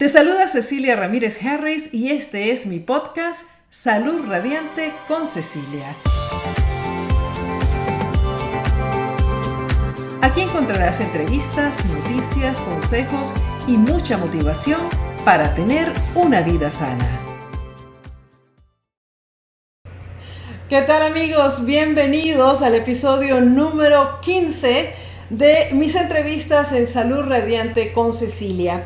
Te saluda Cecilia Ramírez Harris y este es mi podcast Salud Radiante con Cecilia. Aquí encontrarás entrevistas, noticias, consejos y mucha motivación para tener una vida sana. ¿Qué tal, amigos? Bienvenidos al episodio número 15 de mis entrevistas en Salud Radiante con Cecilia.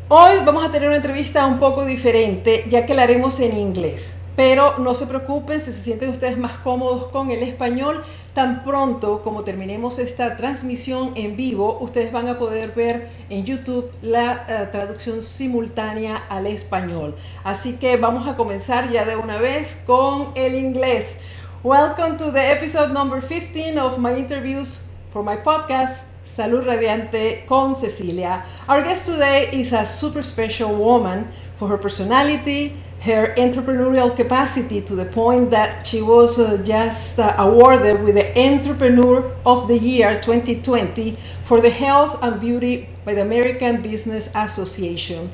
Hoy vamos a tener una entrevista un poco diferente, ya que la haremos en inglés. Pero no se preocupen si se sienten ustedes más cómodos con el español. Tan pronto como terminemos esta transmisión en vivo, ustedes van a poder ver en YouTube la traducción simultánea al español. Así que vamos a comenzar ya de una vez con el inglés. Welcome to the episode number 15 of my interviews for my podcast, Salud Radiante con Cecilia. Our guest today is a super special woman for her personality, her entrepreneurial capacity, to the point that she was just awarded with the Entrepreneur of the Year 2020 for the health and beauty by the American Business Association.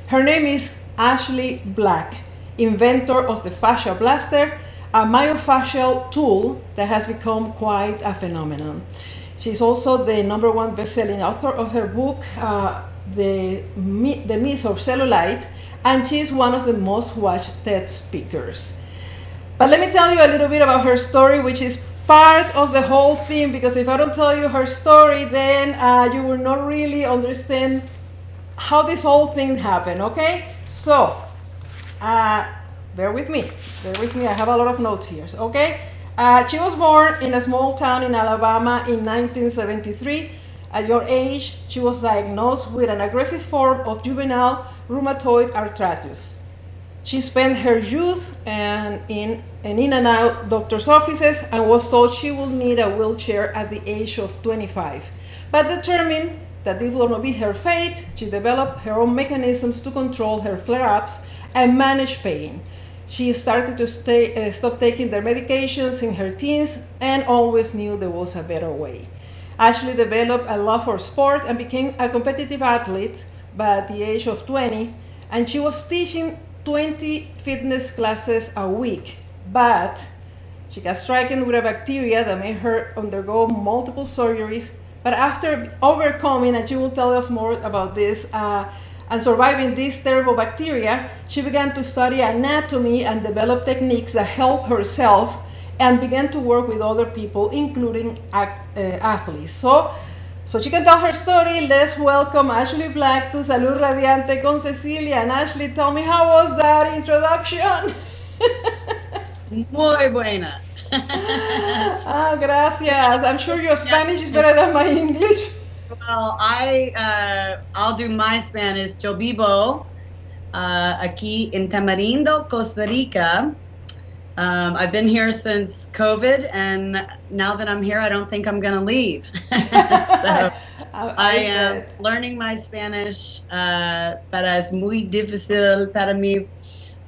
Her name is Ashley Black, inventor of the Fascia Blaster, a myofascial tool that has become quite a phenomenon. She's also the #1 best-selling author of her book, The Myth of Cellulitis, and she's one of the most watched TED speakers. But let me tell you a little bit about her story, which is part of the whole thing, because if I don't tell you her story, then you will not really understand how this whole thing happened, okay? So, bear with me, I have a lot of notes here, okay? She was born in a small town in Alabama in 1973. At your age, she was diagnosed with an aggressive form of juvenile rheumatoid arthritis. She spent her youth in and out doctor's offices and was told she would need a wheelchair at the age of 25. But determined that this would not be her fate, she developed her own mechanisms to control her flare-ups and manage pain. She started to stop taking their medications in her teens and always knew there was a better way. Ashley developed a love for sport and became a competitive athlete by the age of 20, and she was teaching 20 fitness classes a week. But she got stricken with a bacteria that made her undergo multiple surgeries. But after overcoming, and she will tell us more about this, and surviving this terrible bacteria, she began to study anatomy and develop techniques that help herself and began to work with other people, including athletes. So she can tell her story. Let's welcome Ashley Black to Salud Radiante con Cecilia. And Ashley, tell me, how was that introduction? Muy buena. Gracias. I'm sure your Spanish is better than my English. Well, I'll do my Spanish. Yo vivo aquí en Tamarindo, Costa Rica. I've been here since COVID, and now that I'm here, I don't think I'm going to leave. So I am learning my Spanish, pero es muy difícil para mí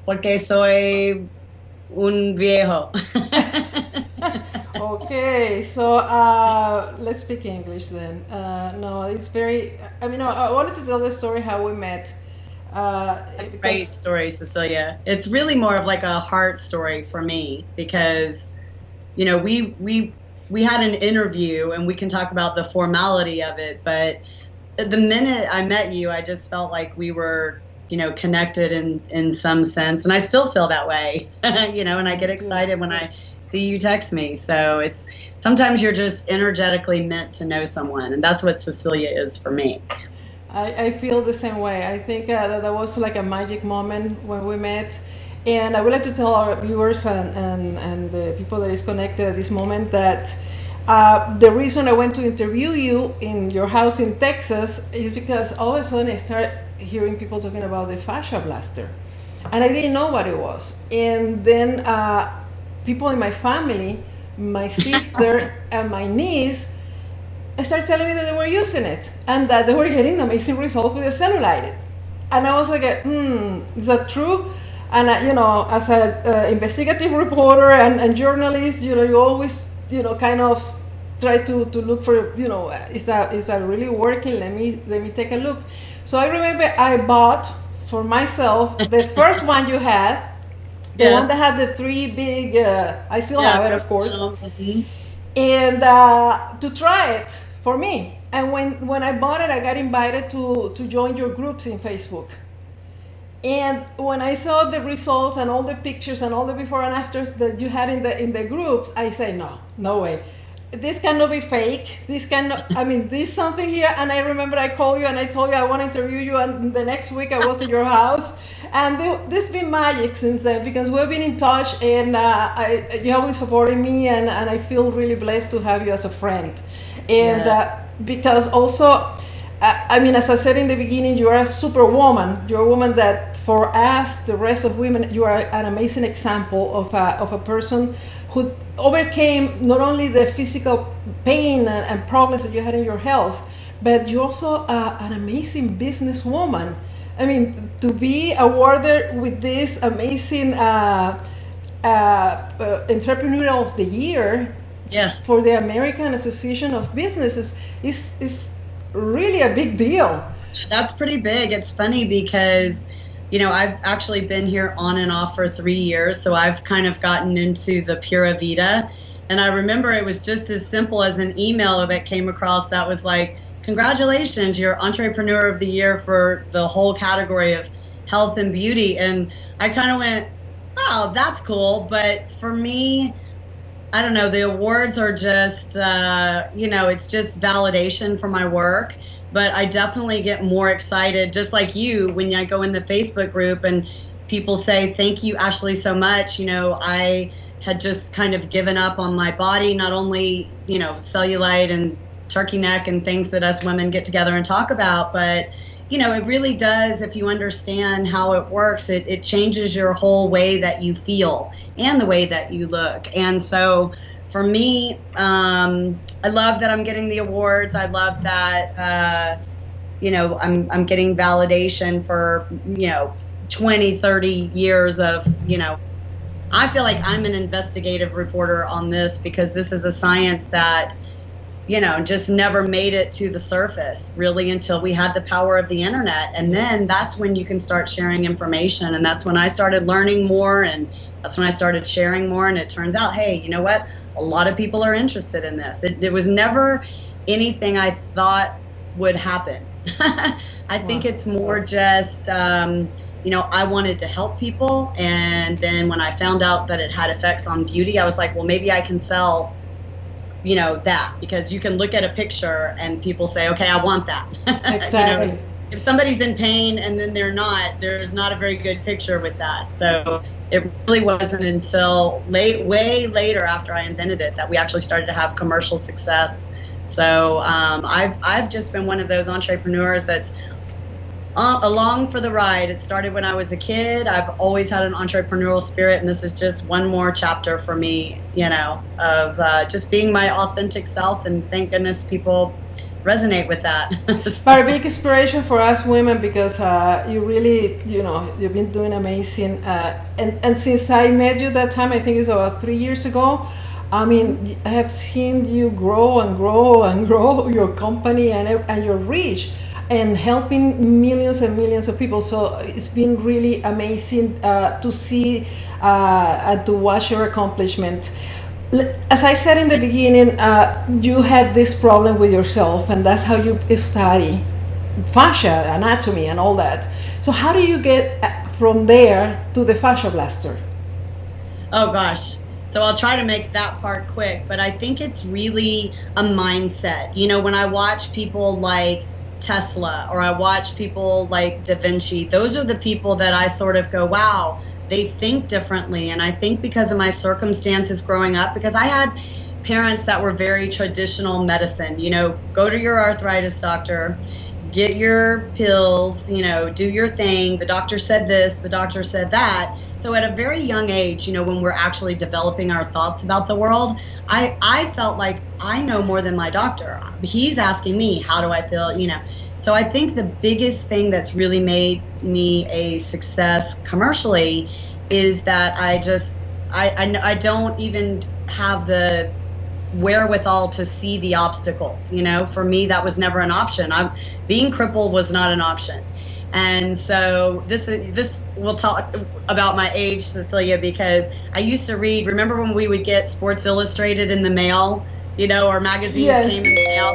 porque soy un viejo. Okay, so let's speak English then. No, it's very, I wanted to tell the story how we met. Great story, Cecilia. It's really more of like a heart story for me because, you know, we had an interview and we can talk about the formality of it, but the minute I met you, I just felt like we were, you know, connected in some sense, and I still feel that way, you know, and I get excited when I see you text me. So it's sometimes you're just energetically meant to know someone, and that's what Cecilia is for me. I feel the same way. I think that was like a magic moment when we met, and I would like to tell our viewers and the people that is connected at this moment that the reason I went to interview you in your house in Texas is because all of a sudden I started hearing people talking about the Fascia Blaster, and I didn't know what it was. And then people in my family, my sister and my niece, started telling me that they were using it and that they were getting amazing results with the cellulitis. And I was like, is that true? And you know, as an investigative reporter and journalist, you know, you always, you know, kind of try to look for, you know, is that really working? Let me take a look. So I remember I bought for myself the first one you had, the one that had the three big, I still have it, of course, and to try it for me. And when I bought it, I got invited to join your groups in Facebook. And when I saw the results and all the pictures and all the before and afters that you had in the groups, I say, no way. This cannot be fake. This cannot, I mean, there's something here. And I remember I called you and I told you I want to interview you. And the next week I was at your house. And this been magic since then, because we've been in touch, and you always supporting me. And I feel really blessed to have you as a friend. And because also, I mean, as I said in the beginning, you are a superwoman. You're a woman that, for us, the rest of women, you are an amazing example of a person who overcame not only the physical pain and problems that you had in your health, but you're also an amazing businesswoman. I mean, to be awarded with this amazing Entrepreneur of the Year for the American Association of Businesses is really a big deal. That's pretty big. It's funny because, you know, I've actually been here on and off for 3 years, so I've kind of gotten into the Pura Vida. And I remember it was just as simple as an email that came across that was like, congratulations, you're Entrepreneur of the Year for the whole category of health and beauty. And I kind of went, wow, that's cool. But for me, I don't know, the awards are just, you know, it's just validation for my work. But I definitely get more excited, just like you, when I go in the Facebook group and people say, thank you, Ashley, so much. You know, I had just kind of given up on my body, not only, you know, cellulite and turkey neck and things that us women get together and talk about, but, you know, it really does, if you understand how it works, it changes your whole way that you feel and the way that you look. And so for me, I love that I'm getting the awards. I love that, you know, I'm getting validation for, you know, 20, 30 years of, you know, I feel like I'm an investigative reporter on this because this is a science that, you know, just never made it to the surface really until we had the power of the internet. And then that's when you can start sharing information. And that's when I started learning more, and that's when I started sharing more. And it turns out, hey, you know what? A lot of people are interested in this. It was never anything I thought would happen. I think it's more just, you know, I wanted to help people. And then when I found out that it had effects on beauty, I was like, well, maybe I can sell, you know, that, because you can look at a picture and people say, okay, I want that. Exactly. You know, if somebody's in pain and then they're not, there's not a very good picture with that. So it really wasn't until way later after I invented it that we actually started to have commercial success. So I've just been one of those entrepreneurs that's along for the ride. It started when I was a kid. I've always had an entrepreneurial spirit, and this is just one more chapter for me, you know, of just being my authentic self, and thank goodness people resonate with that. But a big inspiration for us women, because you really, you know, you've been doing amazing. And since I met you that time, I think it's about 3 years ago, I mean, I have seen you grow and grow and grow your company and your reach, and helping millions and millions of people. So it's been really amazing to see and to watch your accomplishments. As I said in the beginning, you had this problem with yourself, and that's how you study fascia, anatomy, and all that. So how do you get from there to the Fascia Blaster? Oh gosh. So I'll try to make that part quick, but I think it's really a mindset. You know, when I watch people like Tesla, or I watch people like Da Vinci, those are the people that I sort of go, wow, they think differently. And I think because of my circumstances growing up, because I had parents that were very traditional medicine, you know, go to your arthritis doctor, get your pills, you know, do your thing. The doctor said this, the doctor said that. So at a very young age, you know, when we're actually developing our thoughts about the world, I felt like I know more than my doctor. He's asking me, how do I feel, you know. So I think the biggest thing that's really made me a success commercially is that I don't even have the wherewithal to see the obstacles. You know, for me, that was never an option. Being crippled was not an option. And so this we'll talk about my age, Cecilia, because I used to read, remember when we would get Sports Illustrated in the mail, you know, or magazines came in the mail.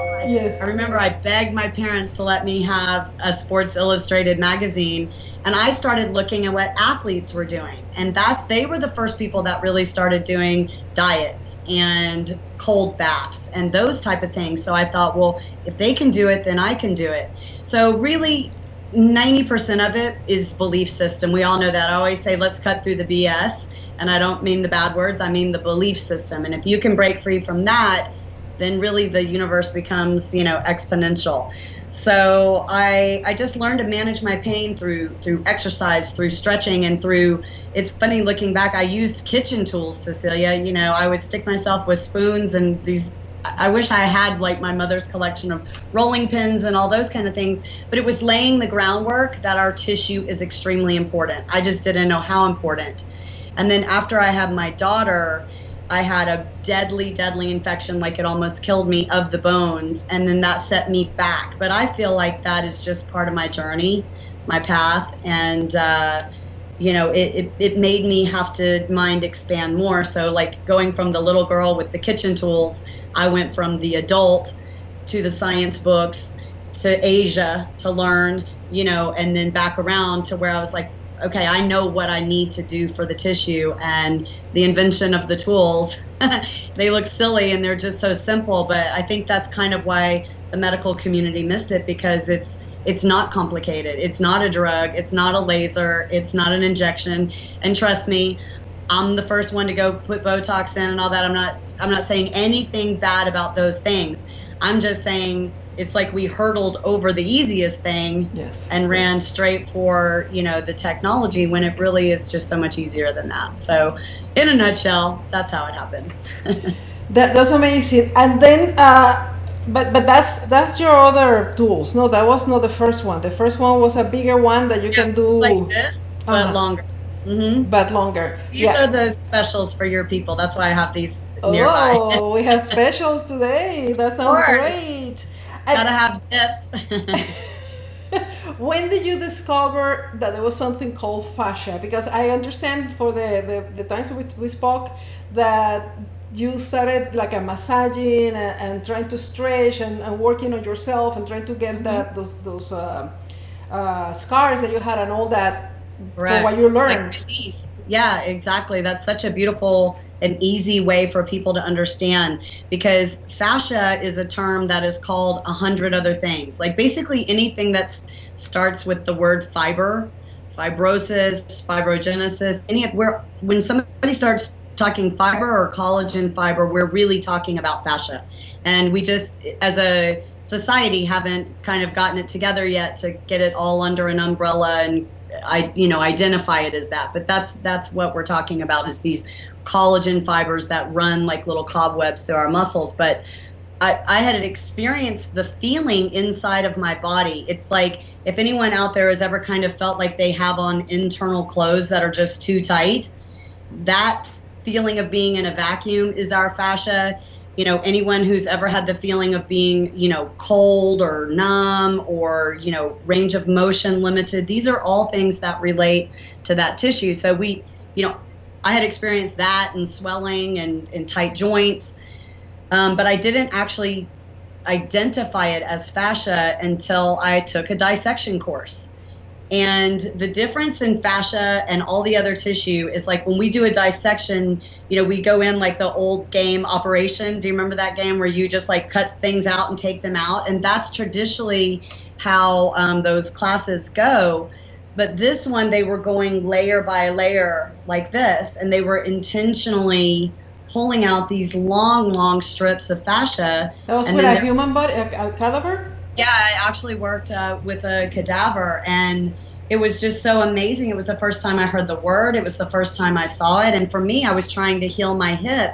So I remember I begged my parents to let me have a Sports Illustrated magazine, and I started looking at what athletes were doing. And they were the first people that really started doing diets and cold baths and those type of things. So I thought, well, if they can do it, then I can do it. So really, 90% of it is belief system. We all know that. I always say, let's cut through the BS. And I don't mean the bad words, I mean the belief system. And if you can break free from that, then really the universe becomes, you know, exponential. So I just learned to manage my pain through exercise, through stretching, and through, it's funny looking back, I used kitchen tools, Cecilia. You know, I would stick myself with spoons and these, I wish I had like my mother's collection of rolling pins and all those kind of things, but it was laying the groundwork that our tissue is extremely important. I just didn't know how important. And then after I had my daughter, I had a deadly infection, like it almost killed me, of the bones. And then that set me back. But I feel like that is just part of my journey, my path. And, you know, it made me have to mind expand more. So like going from the little girl with the kitchen tools, I went from the adult to the science books to Asia to learn, you know, and then back around to where I was like, okay, I know what I need to do for the tissue. And the invention of the tools, they look silly and they're just so simple, but I think that's kind of why the medical community missed it, because it's not complicated. It's not a drug, it's not a laser, it's not an injection. And trust me, I'm the first one to go put Botox in and all that. I'm not saying anything bad about those things. I'm just saying it's like we hurdled over the easiest thing and ran straight for, you know, the technology, when it really is just so much easier than that. So in a nutshell, that's how it happened. That's amazing. And then but that's your other tools. No, that was not the first one. The first one was a bigger one that you can do like this, but longer. Mm-hmm. But longer. These are the specials for your people. That's why I have these nearby. Oh, we have specials today. That sounds great. Gotta have tips. When did you discover that there was something called fascia? Because I understand for the times we spoke that you started like a massaging and trying to stretch and working on yourself and trying to get those scars that you had and all that. Correct. For what you learned. Like release. Yeah, exactly. That's such a beautiful and easy way for people to understand, because fascia is a term that is called 100 other things. Like basically anything that starts with the word fiber, fibrosis, fibrogenesis, when somebody starts talking fiber or collagen fiber, we're really talking about fascia. And we just, as a society, haven't kind of gotten it together yet to get it all under an umbrella and identify it as that. But that's what we're talking about, is these collagen fibers that run like little cobwebs through our muscles. But I had experienced the feeling inside of my body. It's like if anyone out there has ever kind of felt like they have on internal clothes that are just too tight, that feeling of being in a vacuum is our fascia. You know, anyone who's ever had the feeling of being, you know, cold or numb or, you know, range of motion limited, these are all things that relate to that tissue. So I had experienced that and swelling and tight joints, but I didn't actually identify it as fascia until I took a dissection course. And the difference in fascia and all the other tissue is like when we do a dissection, you know, we go in like the old game Operation. Do you remember that game where you just like cut things out and take them out? And that's traditionally how those classes go. But this one, they were going layer by layer like this, and they were intentionally pulling out these long strips of fascia. That was with a human body, a cadaver? Yeah, I actually worked with a cadaver, and it was just so amazing. It was the first time I heard the word. It was the first time I saw it. And for me, I was trying to heal my hip.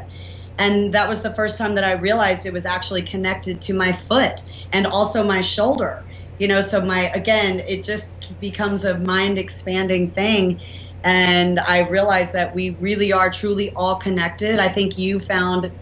And that was the first time that I realized it was actually connected to my foot and also my shoulder. You know, so it just becomes a mind expanding thing. And I realized that we really are truly all connected. I think you found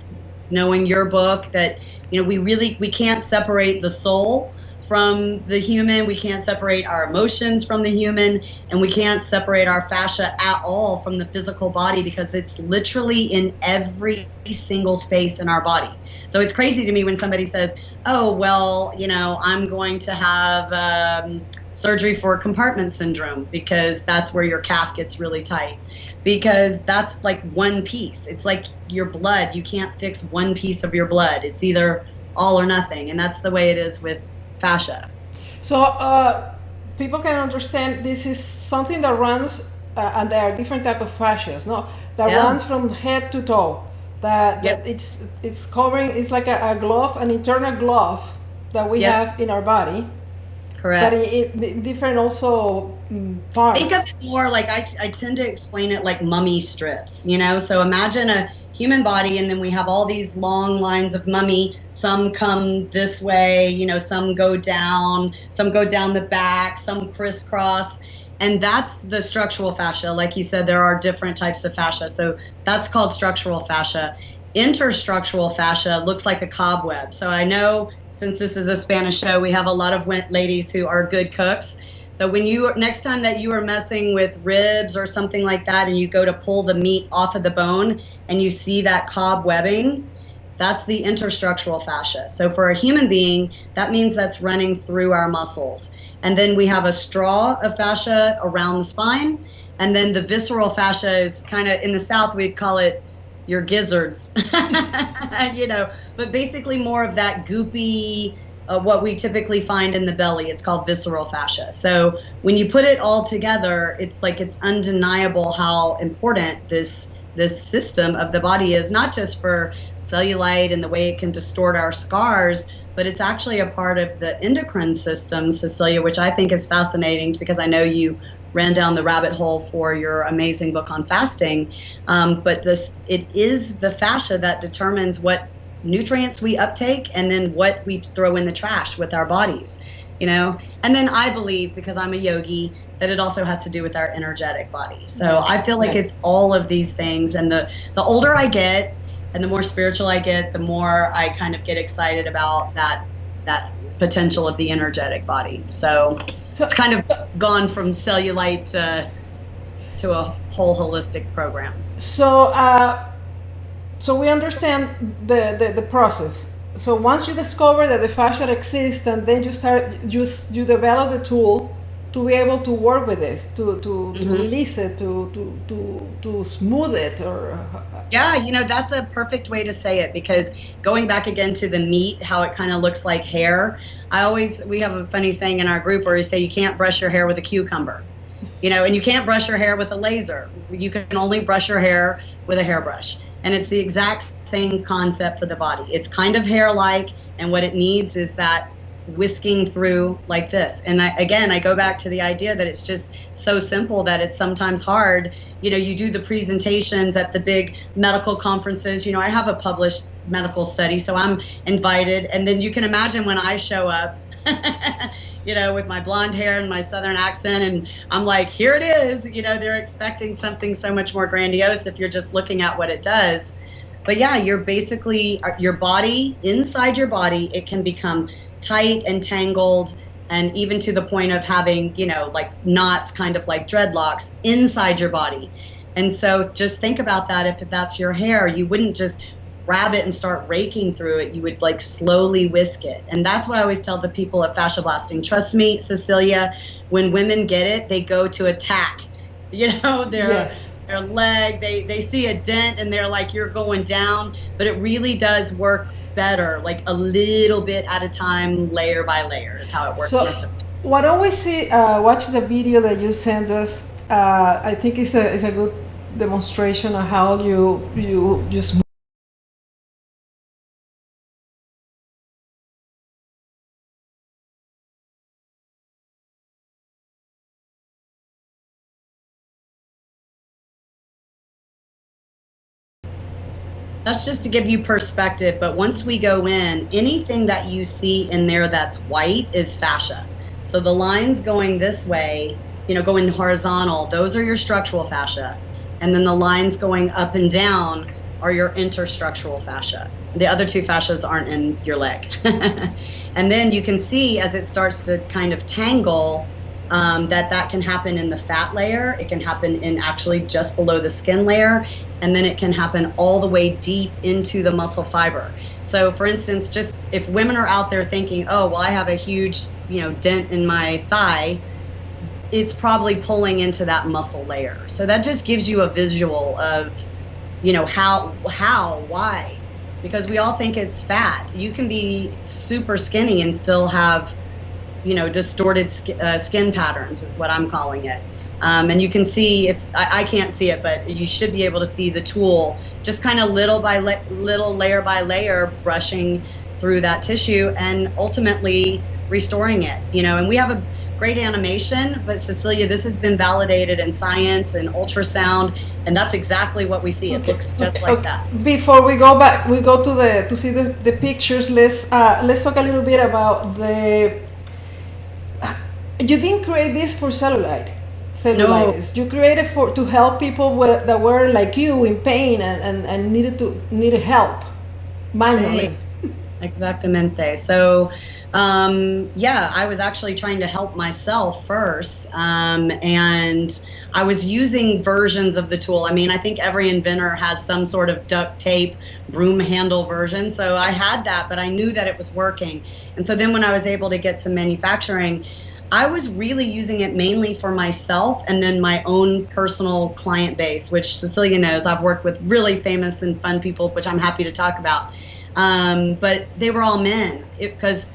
knowing your book, that, you know, we can't separate the soul from the human, we can't separate our emotions from the human, and we can't separate our fascia at all from the physical body, because it's literally in every single space in our body. So it's crazy to me when somebody says, oh, well, you know, I'm going to have surgery for compartment syndrome because that's where your calf gets really tight, because that's like one piece. It's like your blood. You can't fix one piece of your blood. It's either all or nothing, and that's the way it is with fascia. So people can understand this is something that runs, and there are different type of fascias, no? That runs from head to toe. That it's covering. It's like a glove, an internal glove that we have in our body. Correct. But it different also parts. Think of it more like I tend to explain it like mummy strips. You know, so imagine a human body, and then we have all these long lines of mummy. Some come this way, you know, some go down the back, some crisscross. And that's the structural fascia. Like you said, there are different types of fascia. So that's called structural fascia. Interstructural fascia looks like a cobweb. So I know, since this is a Spanish show, we have a lot of ladies who are good cooks. So when next time that you are messing with ribs or something like that, and you go to pull the meat off of the bone and you see that cobwebbing, that's the interstructural fascia. So for a human being, that means that's running through our muscles. And then we have a straw of fascia around the spine. And then the visceral fascia is kind of, in the South, we'd call it your gizzards, you know, but basically more of that goopy, what we typically find in the belly. It's called visceral fascia. So when you put it all together, it's like, it's undeniable how important this system of the body is, not just for cellulite and the way it can distort our scars, but it's actually a part of the endocrine system, Cecilia, which I think is fascinating, because I know you ran down the rabbit hole for your amazing book on fasting. But it is the fascia that determines what nutrients we uptake and then what we throw in the trash with our bodies, you know? And then I believe, because I'm a yogi, that it also has to do with our energetic body. So I feel like it's all of these things. And the older I get, and the more spiritual I get, the more I kind of get excited about that potential of the energetic body. So it's kind of gone from cellulite to a whole holistic program. So so we understand the process. So once you discover that the fascia exists, and then you develop the tool to be able to work with this, to release it, to smooth it, or yeah, you know, that's a perfect way to say it, because going back again to the meat, how it kind of looks like hair. We have a funny saying in our group where we say you can't brush your hair with a cucumber, you know, and you can't brush your hair with a laser. You can only brush your hair with a hairbrush. And it's the exact same concept for the body. It's kind of hair-like, and what it needs is that whisking through like this. And I go back to the idea that it's just so simple that it's sometimes hard. You know, you do the presentations at the big medical conferences. You know, I have a published medical study, so I'm invited. And then you can imagine when I show up, you know, with my blonde hair and my Southern accent, and I'm like, here it is. You know, they're expecting something so much more grandiose if you're just looking at what it does. But yeah, you're basically, your body, inside your body, it can become tight and tangled, and even to the point of having, you know, like knots, kind of like dreadlocks inside your body. And so just think about that. If that's your hair, you wouldn't just grab it and start raking through it. You would like slowly whisk it. And that's what I always tell the people at Fascia Blasting. Trust me, Cecilia, when women get it, they go to attack, you know, their leg, they see a dent and they're like, you're going down. But it really does work better, like a little bit at a time, layer by layer is how it works. So what I always see, watch the video that you sent us. I think it's a good demonstration of how you just. That's just to give you perspective, but once we go in, anything that you see in there that's white is fascia. So the lines going this way, you know, going horizontal, those are your structural fascia. And then the lines going up and down, are your interstructural fascia. The other two fascias aren't in your leg. And then you can see as it starts to kind of tangle, that can happen in the fat layer. It can happen in actually just below the skin layer, and then it can happen all the way deep into the muscle fiber. So for instance, just if women are out there thinking, oh, well, I have a huge, dent in my thigh, it's probably pulling into that muscle layer. So that just gives you a visual of, why? Because we all think it's fat. You can be super skinny and still have distorted skin patterns is what I'm calling it. And you can see, if I can't see it, but you should be able to see the tool just kind of little by little, layer by layer, brushing through that tissue and ultimately restoring it. And we have a great animation, but Cecilia, this has been validated in science and ultrasound, and that's exactly what we see. It looks just like that. Before we go back, we go to see the pictures. Let's talk a little bit about the. You didn't create this for cellulitis. No. You created to help people that were like you in pain and needed help manually. Exactamente. So, I was actually trying to help myself first, and I was using versions of the tool. I mean, I think every inventor has some sort of duct tape, broom handle version. So I had that, but I knew that it was working. And so then when I was able to get some manufacturing, I was really using it mainly for myself and then my own personal client base, which Cecilia knows. I've worked with really famous and fun people, which I'm happy to talk about. But they were all men, because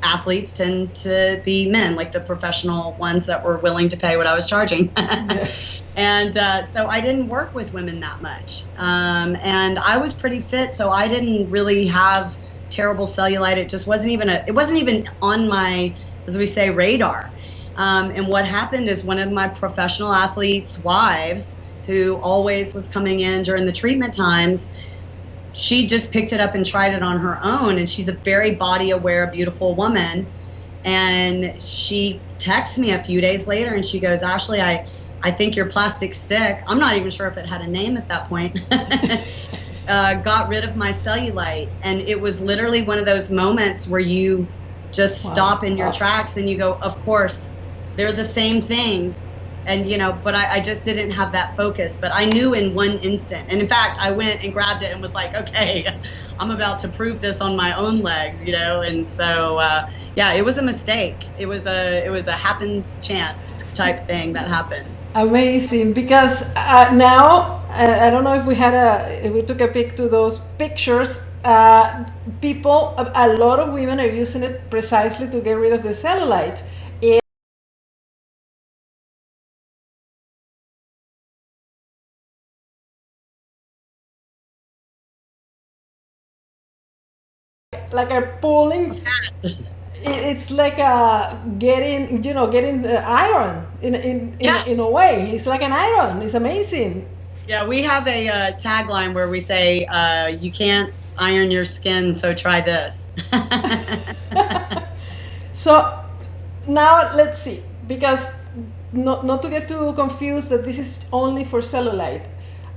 athletes tend to be men, like the professional ones that were willing to pay what I was charging. Yes. And so I didn't work with women that much. And I was pretty fit, so I didn't really have terrible cellulite. It just wasn't even on my, as we say, radar. And what happened is one of my professional athletes' wives, who always was coming in during the treatment times, she just picked it up and tried it on her own. And she's a very body aware, beautiful woman. And she texts me a few days later and she goes, Ashley, I think your plastic stick, I'm not even sure if it had a name at that point, got rid of my cellulite. And it was literally one of those moments where you just stop in your tracks and you go, of course, they're the same thing. And, but I just didn't have that focus. But I knew in one instant. And in fact, I went and grabbed it and was like, okay, I'm about to prove this on my own legs, And so, it was a mistake. It was a happen chance type thing that happened. Amazing. Because now, I don't know if we took a pic to those pictures. A lot of women are using it precisely to get rid of the cellulite. Like a pulling, it's like getting the iron in a way. It's like an iron. It's amazing. Yeah, we have a tagline where we say, you can't iron your skin, so try this. So now let's see, because not to get too confused that this is only for cellulite.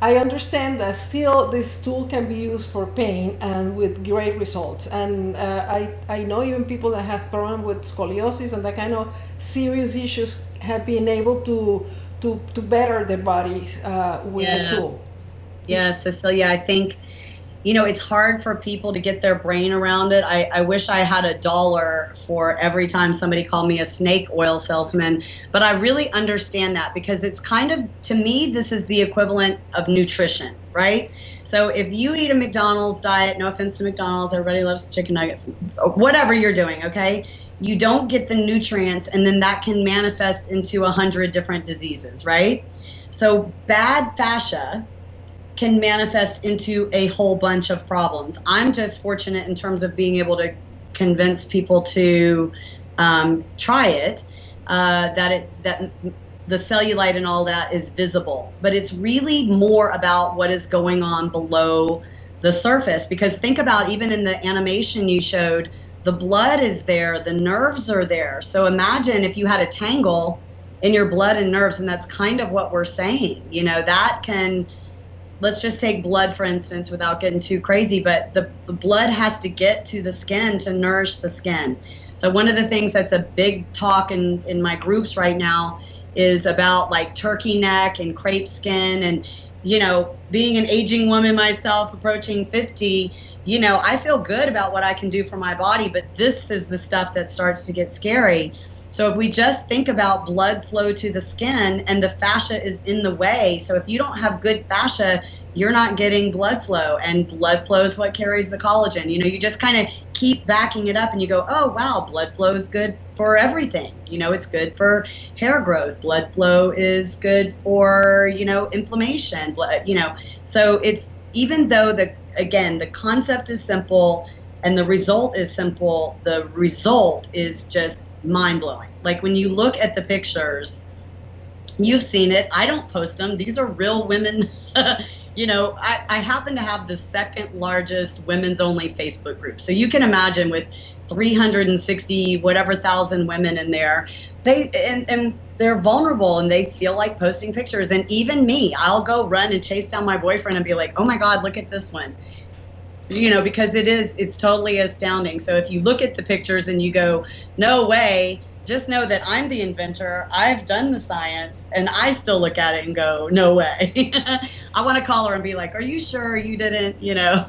I understand that still this tool can be used for pain and with great results. And I know even people that have problems with scoliosis and that kind of serious issues have been able to better their bodies with the tool. Yes, Cecilia, I think, it's hard for people to get their brain around it. I wish I had $1 for every time somebody called me a snake oil salesman, but I really understand that because it's kind of, to me, this is the equivalent of nutrition, right? So if you eat a McDonald's diet, no offense to McDonald's, everybody loves chicken nuggets, whatever you're doing, okay? You don't get the nutrients, and then that can manifest into 100 different diseases, right? So bad fascia can manifest into a whole bunch of problems. I'm just fortunate in terms of being able to convince people to try it, that the cellulite and all that is visible. But it's really more about what is going on below the surface. Because think about, even in the animation you showed, the blood is there, the nerves are there. So imagine if you had a tangle in your blood and nerves, and that's kind of what we're saying. That can let's just take blood, for instance, without getting too crazy, but the blood has to get to the skin to nourish the skin. So one of the things that's a big talk in my groups right now is about like turkey neck and crepe skin. And, you know, being an aging woman myself, approaching 50, you know, I feel good about what I can do for my body, but this is the stuff that starts to get scary. So if we just think about blood flow to the skin and the fascia is in the way, so if you don't have good fascia, you're not getting blood flow, and blood flow is what carries the collagen. You know, you just kind of keep backing it up and you go, oh, wow, blood flow is good for everything. You know, it's good for hair growth. Blood flow is good for, you know, inflammation, you know. So it's, even though the concept is simple, and the result is simple, the result is just mind-blowing. Like when you look at the pictures, you've seen it. I don't post them. These are real women. You know, I happen to have the second largest women's only Facebook group. So you can imagine with 360 whatever thousand women in there, and they're vulnerable and they feel like posting pictures. And even me, I'll go run and chase down my boyfriend and be like, oh my God, look at this one. You know, because it's totally astounding. So if you look at the pictures and you go, no way, just know that I'm the inventor. I've done the science, and I still look at it and go, no way. I want to call her and be like, are you sure you didn't, you know?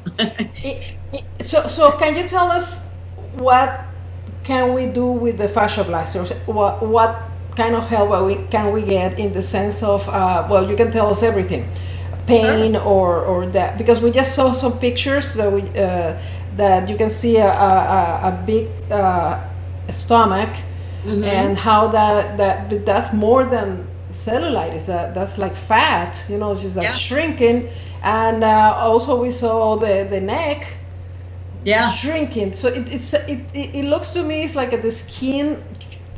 So can you tell us what can we do with the Fascia Blaster? What kind of help can we get in the sense of, well, you can tell us everything. Pain or that, because we just saw some pictures that you can see a big stomach, mm-hmm. and how that's more than cellulitis. That's like fat, you know, it's just like shrinking. And also we saw the neck shrinking. So it looks to me it's like the skin,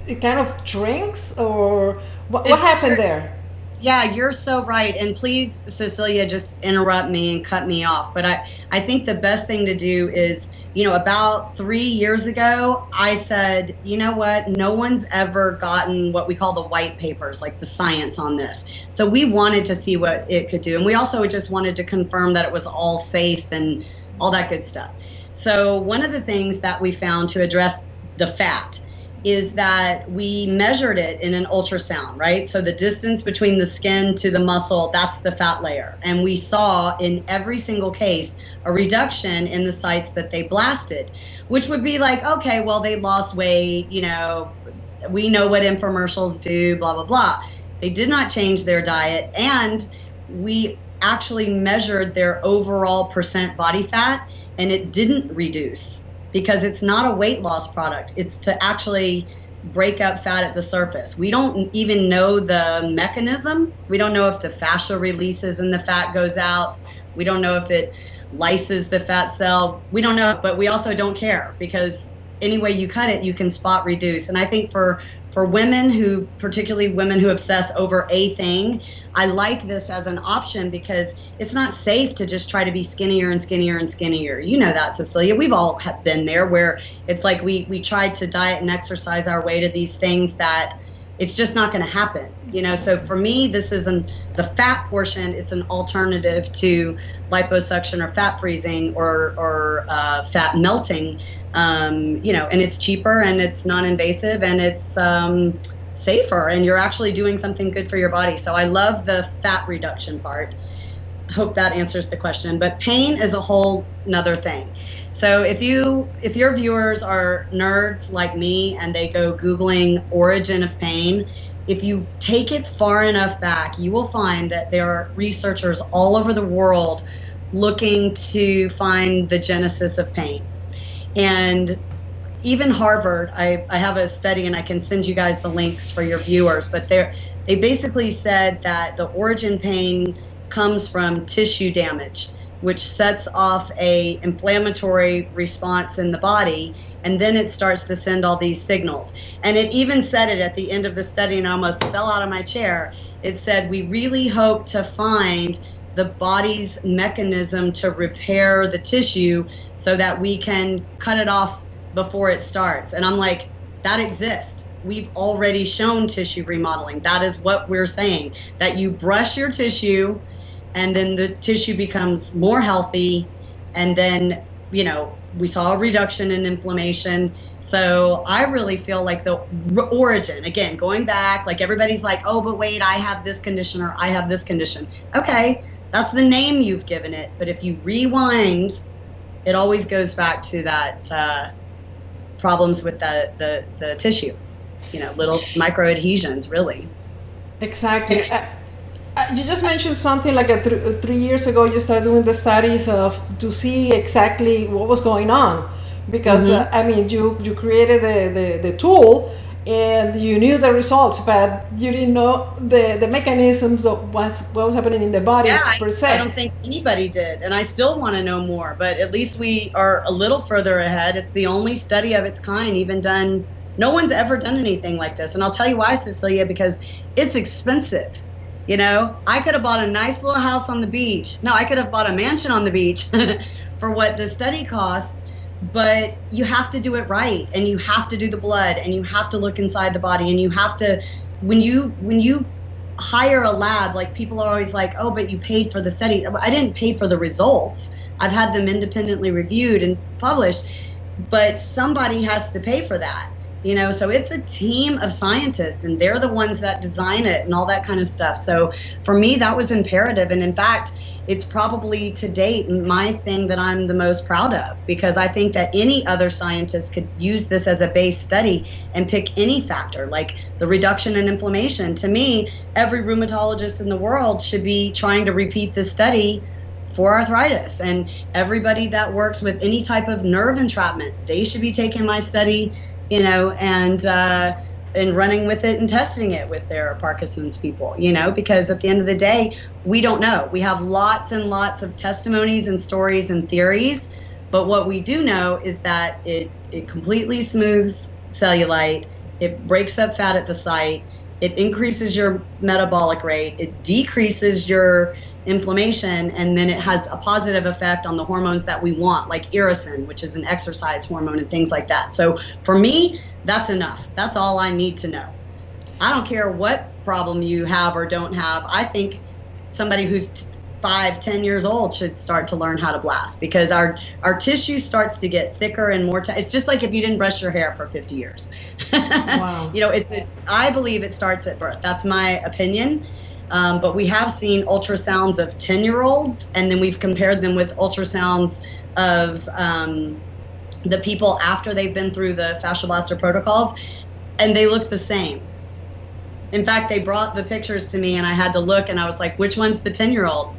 it kind of shrinks, or what happened there? Yeah, you're so right. And please, Cecilia, just interrupt me and cut me off. But I think the best thing to do is, you know, about 3 years ago, I said, you know what, no one's ever gotten what we call the white papers, like the science on this. So we wanted to see what it could do. And we also just wanted to confirm that it was all safe and all that good stuff. So one of the things that we found to address the fat is that we measured it in an ultrasound, right? So the distance between the skin to the muscle, that's the fat layer. And we saw in every single case a reduction in the sites that they blasted, which would be like, okay, well, they lost weight, you know, we know what infomercials do, blah, blah, blah. They did not change their diet. And we actually measured their overall percent body fat, and it didn't reduce. Because it's not a weight loss product. It's to actually break up fat at the surface. We don't even know the mechanism. We don't know if the fascia releases and the fat goes out. We don't know if it lyses the fat cell. We don't know, but we also don't care, because any way you cut it, you can spot reduce. And I think for women particularly women who obsess over a thing, I like this as an option, because it's not safe to just try to be skinnier and skinnier and skinnier. You know that, Cecilia. We've all been there, where it's like we tried to diet and exercise our way to these things that it's just not going to happen. You know, so for me, this isn't the fat portion. It's an alternative to liposuction or fat freezing or fat melting. You know, and it's cheaper and it's non-invasive and it's safer, and you're actually doing something good for your body. So I love the fat reduction part. Hope that answers the question. But pain is a whole nother thing. So if your viewers are nerds like me and they go Googling origin of pain, if you take it far enough back, you will find that there are researchers all over the world looking to find the genesis of pain. And even Harvard, I have a study, and I can send you guys the links for your viewers, but they basically said that the origin pain comes from tissue damage, which sets off a inflammatory response in the body, and then it starts to send all these signals. And it even said it at the end of the study, and I almost fell out of my chair. It said, we really hope to find the body's mechanism to repair the tissue so that we can cut it off before it starts. And I'm like, that exists. We've already shown tissue remodeling. That is what we're saying, that you brush your tissue and then the tissue becomes more healthy, and then, you know, we saw a reduction in inflammation. So I really feel like the origin, again, going back, like everybody's like, oh, but wait, I have this condition or I have this condition. Okay, that's the name you've given it. But if you rewind, it always goes back to that problems with the tissue, you know, little micro adhesions, really. Exactly. You just mentioned something like 3 years ago you started doing the studies to see exactly what was going on, because I mean you created the tool and you knew the results, but you didn't know the mechanisms of what was happening in the body per se. I don't think anybody did, and I still want to know more, but at least we are a little further ahead. It's the only study of its kind even done. No one's ever done anything like this, and I'll tell you why, Cecilia, because it's expensive. You know, I could have bought a nice little house on the beach. No, I could have bought a mansion on the beach for what the study cost, but you have to do it right, and you have to do the blood, and you have to look inside the body, and you have to, when you hire a lab, like people are always like, oh, but you paid for the study. I didn't pay for the results. I've had them independently reviewed and published, but somebody has to pay for that. You know, so it's a team of scientists, and they're the ones that design it and all that kind of stuff. So for me, that was imperative. And in fact, it's probably to date my thing that I'm the most proud of, because I think that any other scientist could use this as a base study and pick any factor, like the reduction in inflammation. To me, every rheumatologist in the world should be trying to repeat this study for arthritis. And everybody that works with any type of nerve entrapment, they should be taking my study, you know, and running with it and testing it with their Parkinson's people, you know, because at the end of the day, we don't know. We have lots and lots of testimonies and stories and theories, but what we do know is that it completely smooths cellulite, it breaks up fat at the site, it increases your metabolic rate, it decreases your inflammation, and then it has a positive effect on the hormones that we want, like irisin, which is an exercise hormone, and things like that. So for me, that's enough. That's all I need to know. I don't care what problem you have or don't have. I think somebody who's 5-10 years old should start to learn how to blast, because our tissue starts to get thicker and more it's just like if you didn't brush your hair for 50 years. Wow. You know, I believe it starts at birth. That's my opinion. But we have seen ultrasounds of 10-year-olds, and then we've compared them with ultrasounds of the people after they've been through the Fascia Blaster protocols, and they look the same. In fact, they brought the pictures to me, and I had to look, and I was like, which one's the 10-year-old?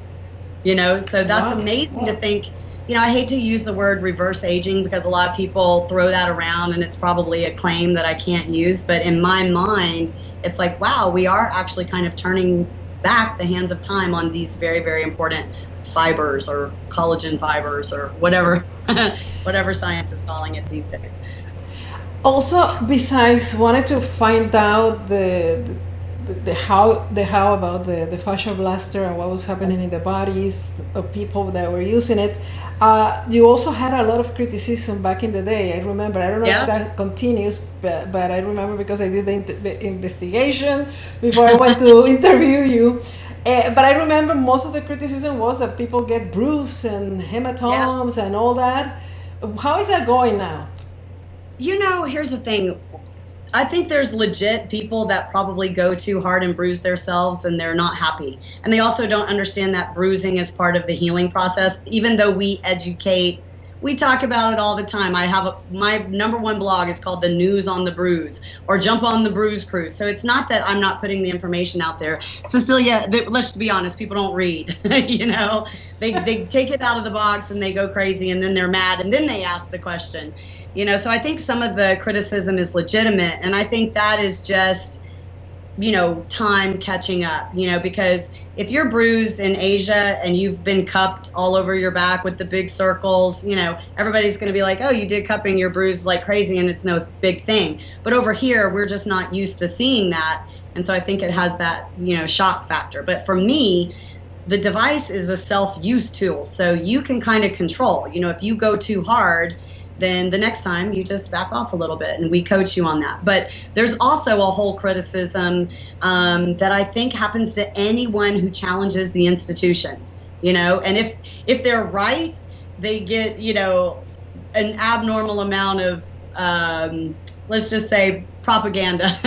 You know, so that's amazing to think. You know, I hate to use the word reverse aging because a lot of people throw that around, and it's probably a claim that I can't use. But in my mind, it's like, wow, we are actually kind of turning back the hands of time on these very, very important fibers, or collagen fibers, or whatever, whatever science is calling it these days. Also, besides wanting to find out the how about the Fascia Blaster and what was happening in the bodies of people that were using it, you also had a lot of criticism back in the day. I remember. I don't know if that continues, but I remember because I did the investigation before I went to interview you. But I remember most of the criticism was that people get bruises and hematomas and all that. How is that going now? You know, here's the thing. I think there's legit people that probably go too hard and bruise themselves, and they're not happy. And they also don't understand that bruising is part of the healing process. Even though we educate, we talk about it all the time. My number one blog is called The News on the Bruise, or Jump on the Bruise Cruise. So it's not that I'm not putting the information out there. Cecilia, let's be honest, people don't read. You know, they take it out of the box and they go crazy, and then they're mad, and then they ask the question. You know, so I think some of the criticism is legitimate, and I think that is just, you know, time catching up, you know, because if you're bruised in Asia and you've been cupped all over your back with the big circles, you know, everybody's going to be like, oh, you did cupping, you're bruised like crazy, and it's no big thing. But over here, we're just not used to seeing that, and so I think it has that, you know, shock factor. But for me, the device is a self-use tool, so you can kind of control, you know, if you go too hard, then the next time you just back off a little bit and we coach you on that. But there's also a whole criticism that I think happens to anyone who challenges the institution, and if they're right, they get, an abnormal amount of, let's just say, propaganda.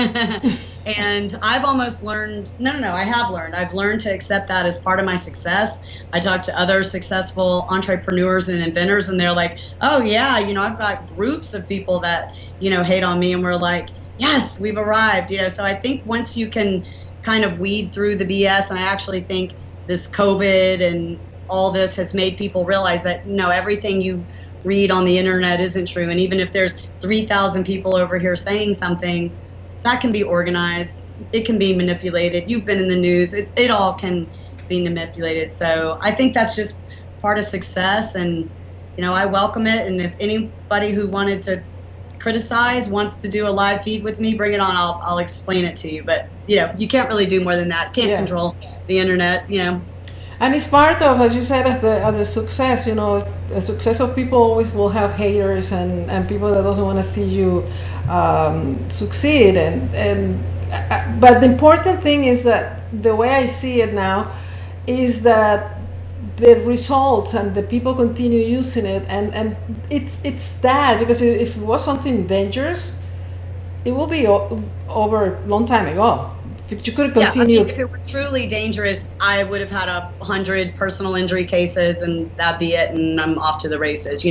And I've almost learned, I've learned to accept that as part of my success. I talk to other successful entrepreneurs and inventors, and they're like, oh yeah, I've got groups of people that, hate on me, and we're like, yes, we've arrived, So I think once you can kind of weed through the BS, and I actually think this COVID and all this has made people realize that, everything you read on the internet isn't true. And even if there's 3,000 people over here saying something, that can be organized. It can be manipulated. You've been in the news. It all can be manipulated. So I think that's just part of success. And, I welcome it. And if anybody who wanted to criticize wants to do a live feed with me, bring it on. I'll explain it to you. But, you can't really do more than that. Can't control the internet, And it's part of, as you said, of the success. The success of people always will have haters and people that doesn't want to see you succeed. But the important thing is that the way I see it now is that the results and the people continue using it, and it's that, because if it was something dangerous, it will be over a long time ago. If you could continue. If it were truly dangerous, I would have had 100 personal injury cases and that'd be it, and I'm off to the races.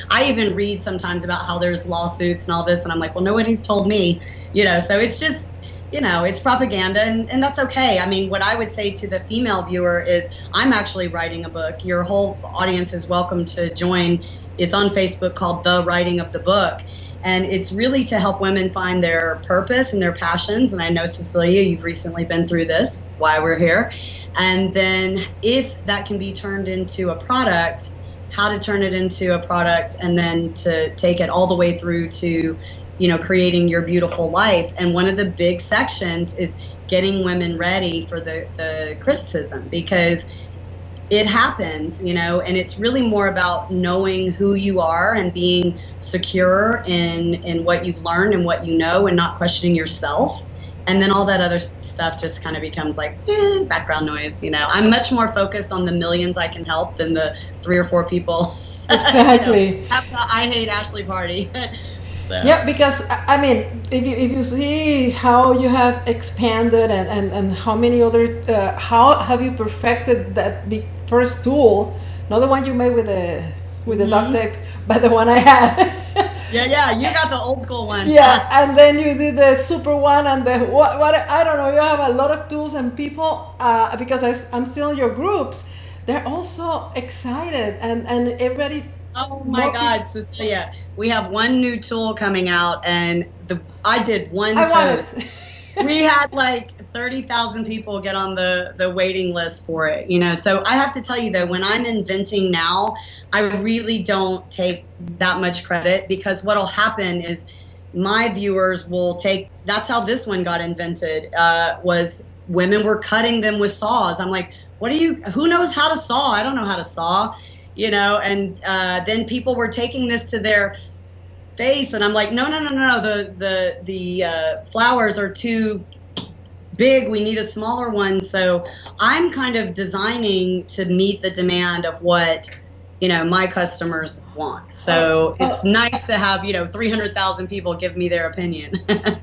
I even read sometimes about how there's lawsuits and all this, and I'm like, well, nobody's told me, so it's just, it's propaganda, and that's okay. I mean, what I would say to the female viewer is I'm actually writing a book. Your whole audience is welcome to join. It's on Facebook called The Writing of the Book. And it's really to help women find their purpose and their passions. And I know, Cecilia, you've recently been through this, why we're here. And then if that can be turned into a product, how to turn it into a product, and then to take it all the way through to, creating your beautiful life. And one of the big sections is getting women ready for the criticism, because it happens, and it's really more about knowing who you are and being secure in what you've learned and what you know, and not questioning yourself. And then all that other stuff just kind of becomes like background noise. I'm much more focused on the millions I can help than the 3 or 4 people. Exactly. I hate Ashley party. So. Yeah, because I mean, if you see how you have expanded and how many other, how have you perfected that big first tool, not the one you made with the duct tape, but the one I had. Yeah, you got the old school one. Yeah, and then you did the super one, and the what I don't know. You have a lot of tools, and people, because I'm still in your groups, they're also excited, and everybody. Oh my God, Cecilia, we have one new tool coming out, and I did one post. We had like 30,000 people get on the waiting list for it, So I have to tell you though, when I'm inventing now, I really don't take that much credit, because what'll happen is my viewers will take, that's how this one got invented, was women were cutting them with saws. I'm like, who knows how to saw? I don't know how to saw. And then people were taking this to their face, and I'm like, no, the flowers are too big. We need a smaller one. So I'm kind of designing to meet the demand of what, my customers want. So it's nice to have, 300,000 people give me their opinion.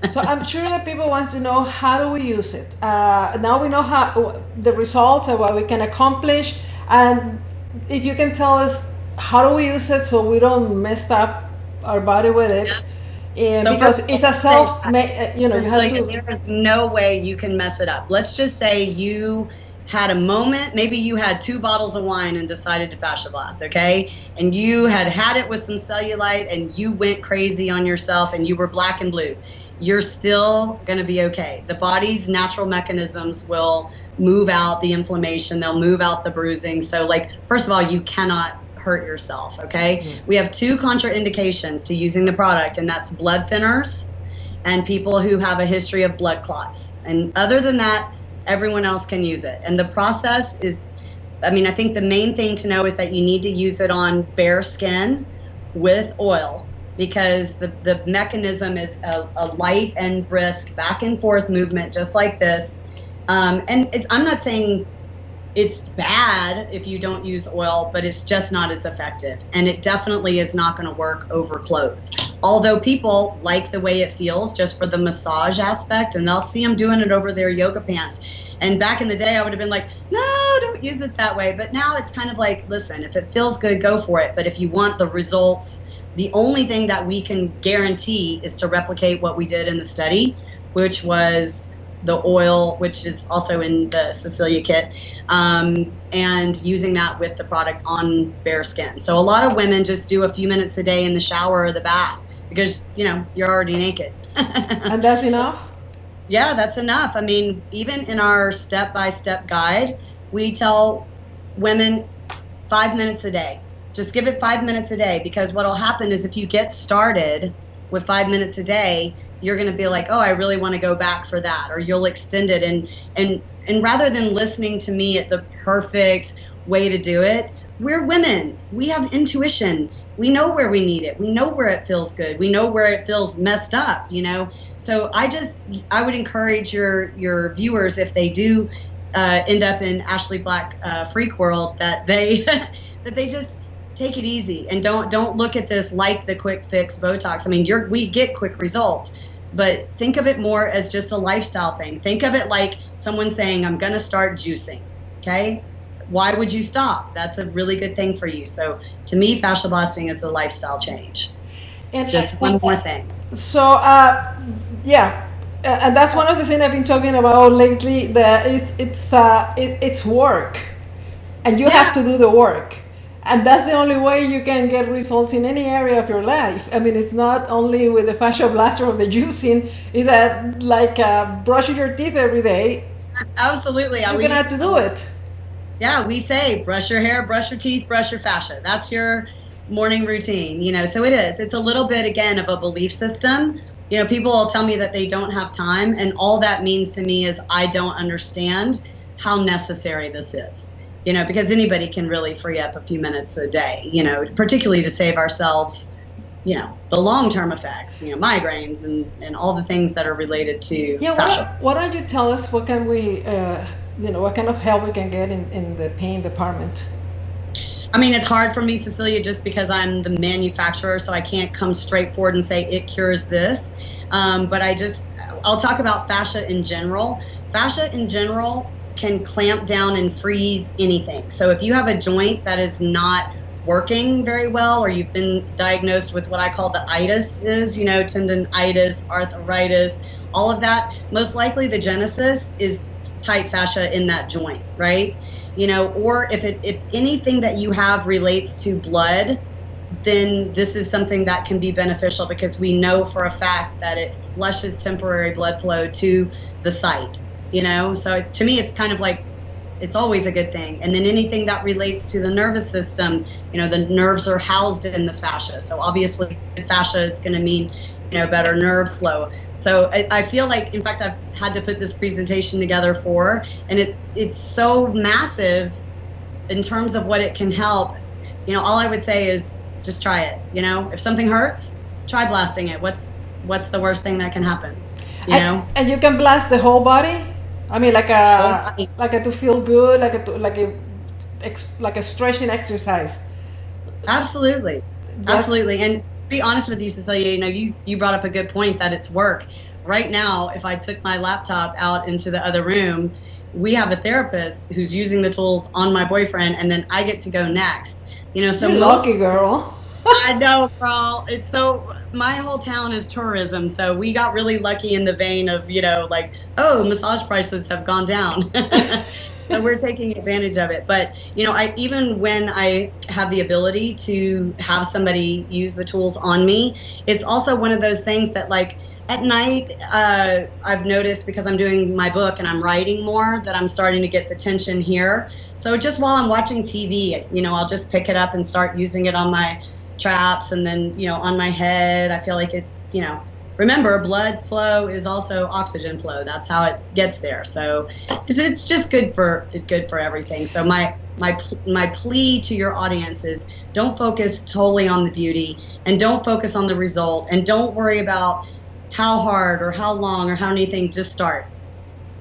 So I'm sure that people want to know, how do we use it? Now we know how the results of what we can accomplish, and if you can tell us, how do we use it so we don't mess up our body with it? So because it's a self-made, you have to. There is no way you can mess it up. Let's just say you had a moment, maybe you had 2 bottles of wine and decided to fascia blast, okay? And you had it with some cellulite, and you went crazy on yourself, and you were black and blue. You're still going to be okay. The body's natural mechanisms will move out the inflammation. They'll move out the bruising. So, first of all, you cannot hurt yourself, okay? Mm-hmm. We have 2 contraindications to using the product, and that's blood thinners and people who have a history of blood clots. And other than that, everyone else can use it. And the process is, I think the main thing to know is that you need to use it on bare skin with oil, because the mechanism is a light and brisk back and forth movement, just like this. And I'm not saying it's bad if you don't use oil, but it's just not as effective. And it definitely is not going to work over clothes. Although people like the way it feels just for the massage aspect, and they'll see them doing it over their yoga pants. And back in the day, I would have been like, no, don't use it that way. But now it's kind of like, listen, if it feels good, go for it. But if you want the results, the only thing that we can guarantee is to replicate what we did in the study, which was the oil, which is also in the Cecilia kit, and using that with the product on bare skin. So a lot of women just do a few minutes a day in the shower or the bath because, you're already naked. And that's enough? Yeah, that's enough. I mean, even in our step-by-step guide, we tell women 5 minutes a day. Just give it 5 minutes a day, because what will happen is if you get started with 5 minutes a day, you're going to be like, oh, I really want to go back for that, or you'll extend it. And rather than listening to me at the perfect way to do it, we're women. We have intuition. We know where we need it. We know where it feels good. We know where it feels messed up, So I would encourage your viewers, if they do end up in Ashley Black freak world, that they that they just take it easy and don't look at this like the quick fix Botox. I mean, we get quick results, but think of it more as just a lifestyle thing. Think of it like someone saying, I'm going to start juicing. Okay. Why would you stop? That's a really good thing for you. So to me, fascia blasting is a lifestyle change. It's just one more thing. So, and that's one of the things I've been talking about lately, that it's work, and you have to do the work. And that's the only way you can get results in any area of your life. I mean, it's not only with the Fascia Blaster or the juicing, it's that like brushing your teeth every day. Absolutely. You're going to have to do it. Yeah, we say brush your hair, brush your teeth, brush your fascia. That's your morning routine, so it is. It's a little bit, again, of a belief system. People will tell me that they don't have time, and all that means to me is I don't understand how necessary this is. Because anybody can really free up a few minutes a day, particularly to save ourselves, the long-term effects, migraines and all the things that are related to fascia. Why don't you tell us what can we, what kind of help we can get in the pain department? I mean, it's hard for me, Cecilia, just because I'm the manufacturer, so I can't come straight forward and say it cures this. But I'll talk about fascia in general. Fascia in general can clamp down and freeze anything. So if you have a joint that is not working very well, or you've been diagnosed with what I call the itis, tendonitis, arthritis, all of that, most likely the genesis is tight fascia in that joint, right? Or if anything that you have relates to blood, then this is something that can be beneficial, because we know for a fact that it flushes temporary blood flow to the site. So to me, it's kind of like, it's always a good thing. And then anything that relates to the nervous system, the nerves are housed in the fascia. So obviously fascia is going to mean, better nerve flow. So I feel like, in fact, I've had to put this presentation together and it's so massive in terms of what it can help. All I would say is just try it. If something hurts, try blasting it. What's the worst thing that can happen? And you can blast the whole body. I mean, like a to feel good, like a stretching exercise. Absolutely, absolutely. And to be honest with you, Cecilia, you brought up a good point that it's work. Right now, if I took my laptop out into the other room, we have a therapist who's using the tools on my boyfriend, and then I get to go next. So you're lucky, girl. I know, girl. It's so, my whole town is tourism, so we got really lucky in the vein of, massage prices have gone down. So we're taking advantage of it. But, even when I have the ability to have somebody use the tools on me, it's also one of those things that, like, at night, I've noticed, because I'm doing my book and I'm writing more, that I'm starting to get the tension here. So just while I'm watching TV, I'll just pick it up and start using it on my traps, and then on my head. I feel like it remember, blood flow is also oxygen flow. That's how it gets there. So it's just good for everything. So my plea to your audience is don't focus totally on the beauty, and don't focus on the result, and don't worry about how hard or how long or how anything. Just start.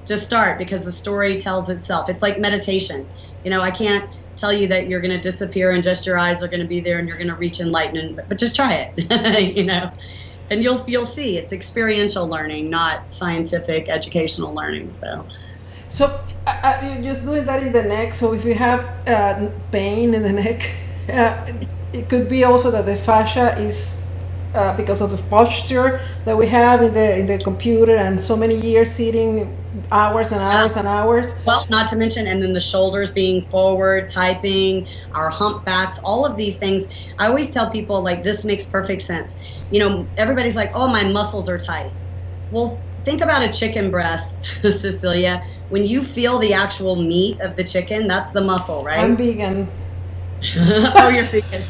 Just start, because the story tells itself. It's like meditation. I can't tell you that you're going to disappear and just your eyes are going to be there and you're going to reach enlightenment, but just try it, and you'll see. It's experiential learning, not scientific educational learning. So you're just doing that in the neck. So if you have pain in the neck, it could be also that the fascia is because of the posture that we have in the computer and so many years sitting hours and hours and hours. Well, not to mention, and then the shoulders being forward, typing, our humpbacks, all of these things. I always tell people, like, this makes perfect sense. Everybody's like, oh, my muscles are tight. Well, think about a chicken breast, Cecilia. When you feel the actual meat of the chicken, that's the muscle, right? I'm vegan. Oh, you're vegan.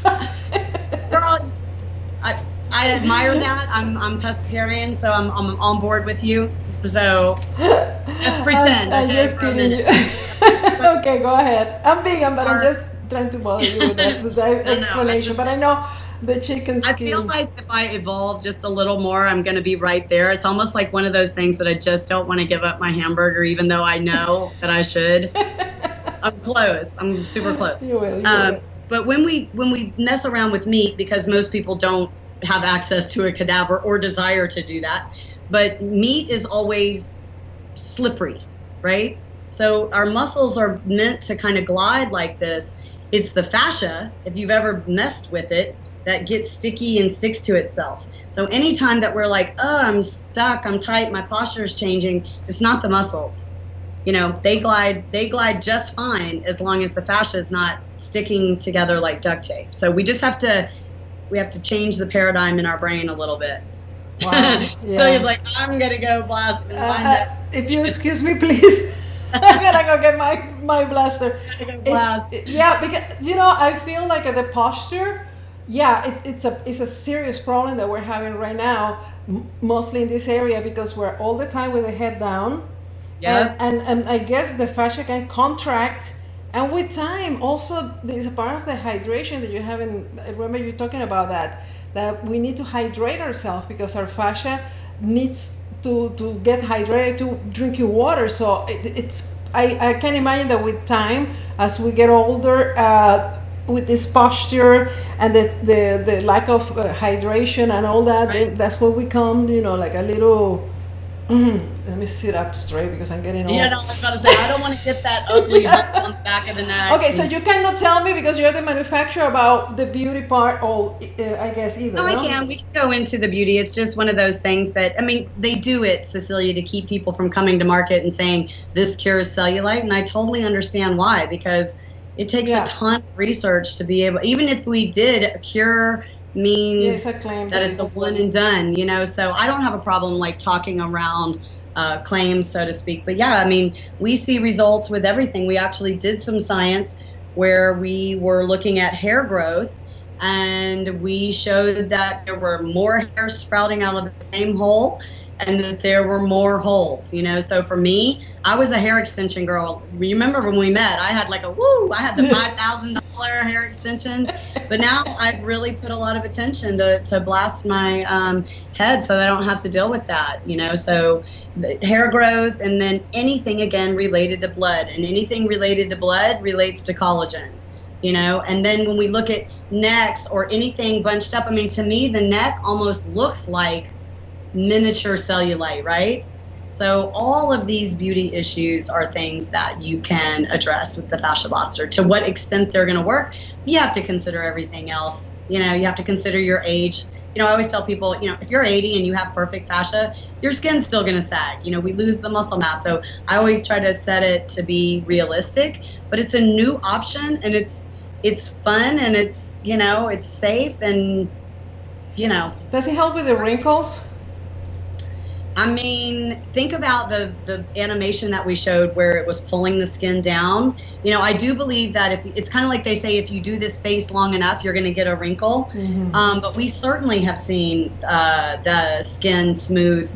Girl, I admire that. I'm pescatarian, so I'm on board with you. So just pretend. I'm just kidding you. Okay, go ahead. I'm vegan, but I'm just trying to bother you with that explanation. But I know the chicken skin. I feel like if I evolve just a little more, I'm going to be right there. It's almost like one of those things that I just don't want to give up my hamburger, even though I know that I should. I'm close. I'm super close. You will. But when we mess around with meat, because most people don't have access to a cadaver or desire to do that, but meat is always slippery, right? So our muscles are meant to kind of glide like this. It's the fascia, if you've ever messed with it, that gets sticky and sticks to itself. So anytime that we're like, oh, I'm stuck, I'm tight, my posture is changing, it's not the muscles. They glide just fine as long as the fascia is not sticking together like duct tape. So we have to change the paradigm in our brain a little bit. Wow. So you're like, I'm gonna go blast and find out. If you excuse me, please. I'm gonna go get my blaster. Blast. Because I feel like the posture, it's a serious problem that we're having right now, mostly in this area, because we're all the time with the head down. Yeah. And I guess the fascia can contract. And with time, also, there's a part of the hydration that you haven't. I remember you talking about that we need to hydrate ourselves, because our fascia needs to get hydrated to drinking water. So I can imagine that with time, as we get older, with this posture and the lack of hydration and all that, right. That's what we come, like a little. Let me sit up straight because I'm getting old. I was about to say, I don't want to get that ugly hump on the back of the neck. Okay, so you cannot tell me, because you're the manufacturer, about the beauty part, I guess, either. No, I can. We can go into the beauty. It's just one of those things that, they do it, Cecilia, to keep people from coming to market and saying, this cures cellulite. And I totally understand why, because it takes a ton of research to be able, even if we did a cure, means that it's a one and done, so I don't have a problem like talking around claims, so to speak. But we see results with everything. We actually did some science where we were looking at hair growth, and we showed that there were more hairs sprouting out of the same hole, and that there were more holes, So for me, I was a hair extension girl. Remember when we met, I had I had the $5,000 hair extensions, but now I've really put a lot of attention to blast my head so that I don't have to deal with that, So the hair growth, and then anything, again, related to blood, and anything related to blood relates to collagen. And then when we look at necks or anything bunched up, to me, the neck almost looks like miniature cellulite, right? So all of these beauty issues are things that you can address with the Fascia Blaster. To what extent they're going to work, you have to consider everything else. You have to consider your age. I always tell people, if you're 80 and you have perfect fascia, your skin's still going to sag. We lose the muscle mass. So I always try to set it to be realistic, but it's a new option, and it's fun, and it's, it's safe, and, Does it help with the wrinkles? I mean, think about the animation that we showed where it was pulling the skin down. You know, I do believe that if it's kind of like they say, if you do this face long enough, you're going to get a wrinkle. But we certainly have seen the skin smooth,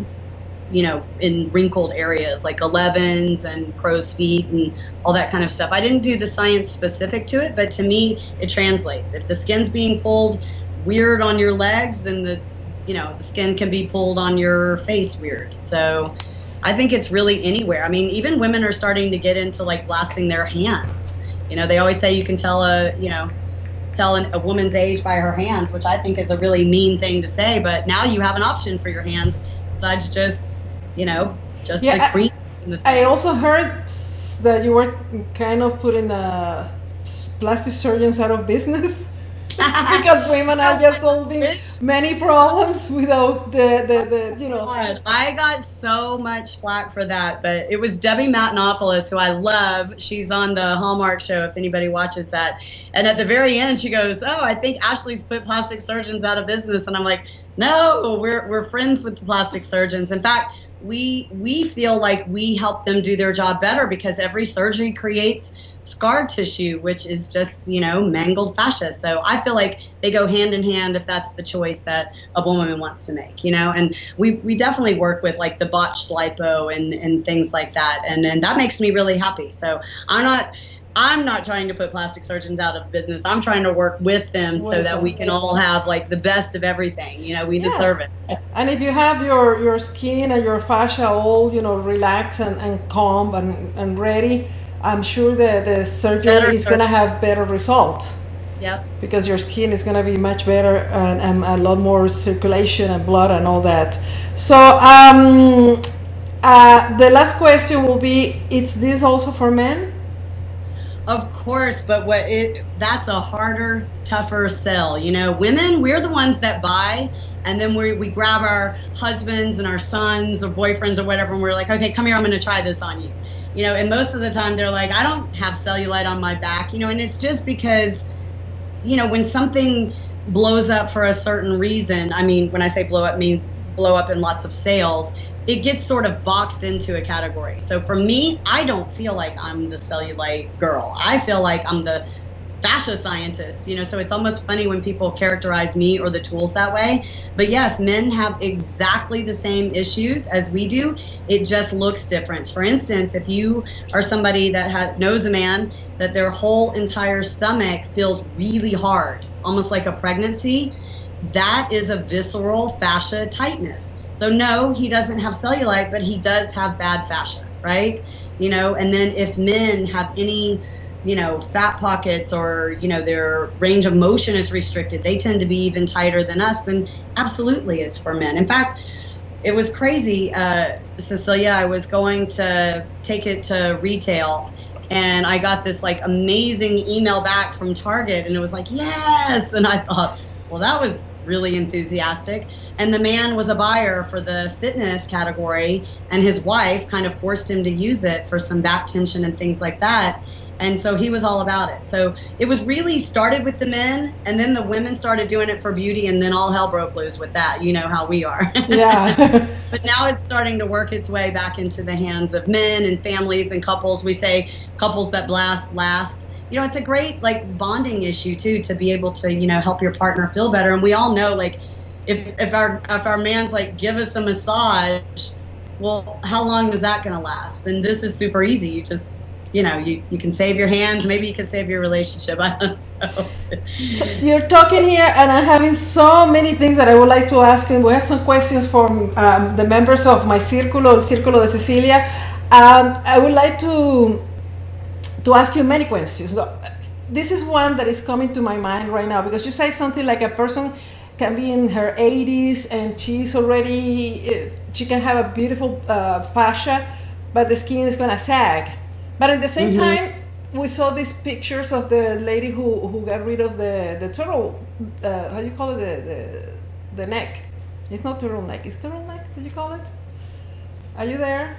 you know, in wrinkled areas like 11s and crow's feet and all that kind of stuff. I didn't do the science specific to it, but to me, it translates. If the skin's being pulled weird on your legs, then the skin can be pulled on your face weird. So I think it's really anywhere. I mean, even women are starting to get into like blasting their hands. You know, they always say you can tell a woman's age by her hands, which I think is a really mean thing to say. But now you have an option for your hands besides just the cream. I also heard that you were kind of putting plastic surgeons out of business. Because women are just solving many problems without the. I got so much flack for that, but it was Debbie Matenopoulos, who I love. She's on the Hallmark show, if anybody watches that. And at the very end, she goes, "Oh, I think Ashley's put plastic surgeons out of business." And I'm like, "No, we're friends with the plastic surgeons. In fact, we feel like we help them do their job better because every surgery creates scar tissue, which is just, mangled fascia. So I feel like they go hand in hand if that's the choice that a woman wants to make, and we definitely work with like the botched lipo and things like that. And that makes me really happy. So I'm not trying to put plastic surgeons out of business. I'm trying to work with them so that we can all have like the best of everything. We deserve it. And if you have your skin and your fascia all, relaxed and calm and ready, I'm sure that the surgery is going to have better results. Yep. Because your skin is going to be much better and a lot more circulation and blood and all that. So the last question will be, is this also for men? Of course, but that's a harder, tougher sell. Women, we're the ones that buy, and then we grab our husbands and our sons or boyfriends or whatever, and we're like, okay, come here, I'm going to try this on you. And most of the time they're like, I don't have cellulite on my back, and it's just because, when something blows up for a certain reason, I mean, when I say blow up, I mean blow up in lots of sales, it gets sort of boxed into a category. So for me, I don't feel like I'm the cellulite girl. I feel like I'm the fascia scientist, so it's almost funny when people characterize me or the tools that way. But yes, men have exactly the same issues as we do. It just looks different. For instance, if you are somebody that knows a man that their whole entire stomach feels really hard, almost like a pregnancy, that is a visceral fascia tightness. So no, he doesn't have cellulite, but he does have bad fascia, right? And then if men have any fat pockets or, their range of motion is restricted, they tend to be even tighter than us, then absolutely it's for men. In fact, it was crazy, Cecilia, I was going to take it to retail and I got this like amazing email back from Target and it was like, yes. And I thought, well, that was really enthusiastic. And the man was a buyer for the fitness category and his wife kind of forced him to use it for some back tension and things like that. And so he was all about it. So it was really started with the men and then the women started doing it for beauty and then all hell broke loose with that. You know how we are. Yeah. But now it's starting to work its way back into the hands of men and families and couples. We say couples that last. It's a great like bonding issue too, to be able to, help your partner feel better. And we all know like if our man's like, give us a massage, well, how long is that going to last? And this is super easy. You just, you can save your hands. Maybe you can save your relationship. I don't know. So you're talking here, and I'm having so many things that I would like to ask you. We have some questions from the members of my Círculo, El Círculo de Cecilia. I would like to ask you many questions. So, this is one that is coming to my mind right now because you say something like a person can be in her 80s and she can have a beautiful fascia, but the skin is going to sag. But at the same time, we saw these pictures of the lady who got rid of the turtle, how do you call it, the neck. It's not turtleneck, it's turtleneck, did you call it? Are you there?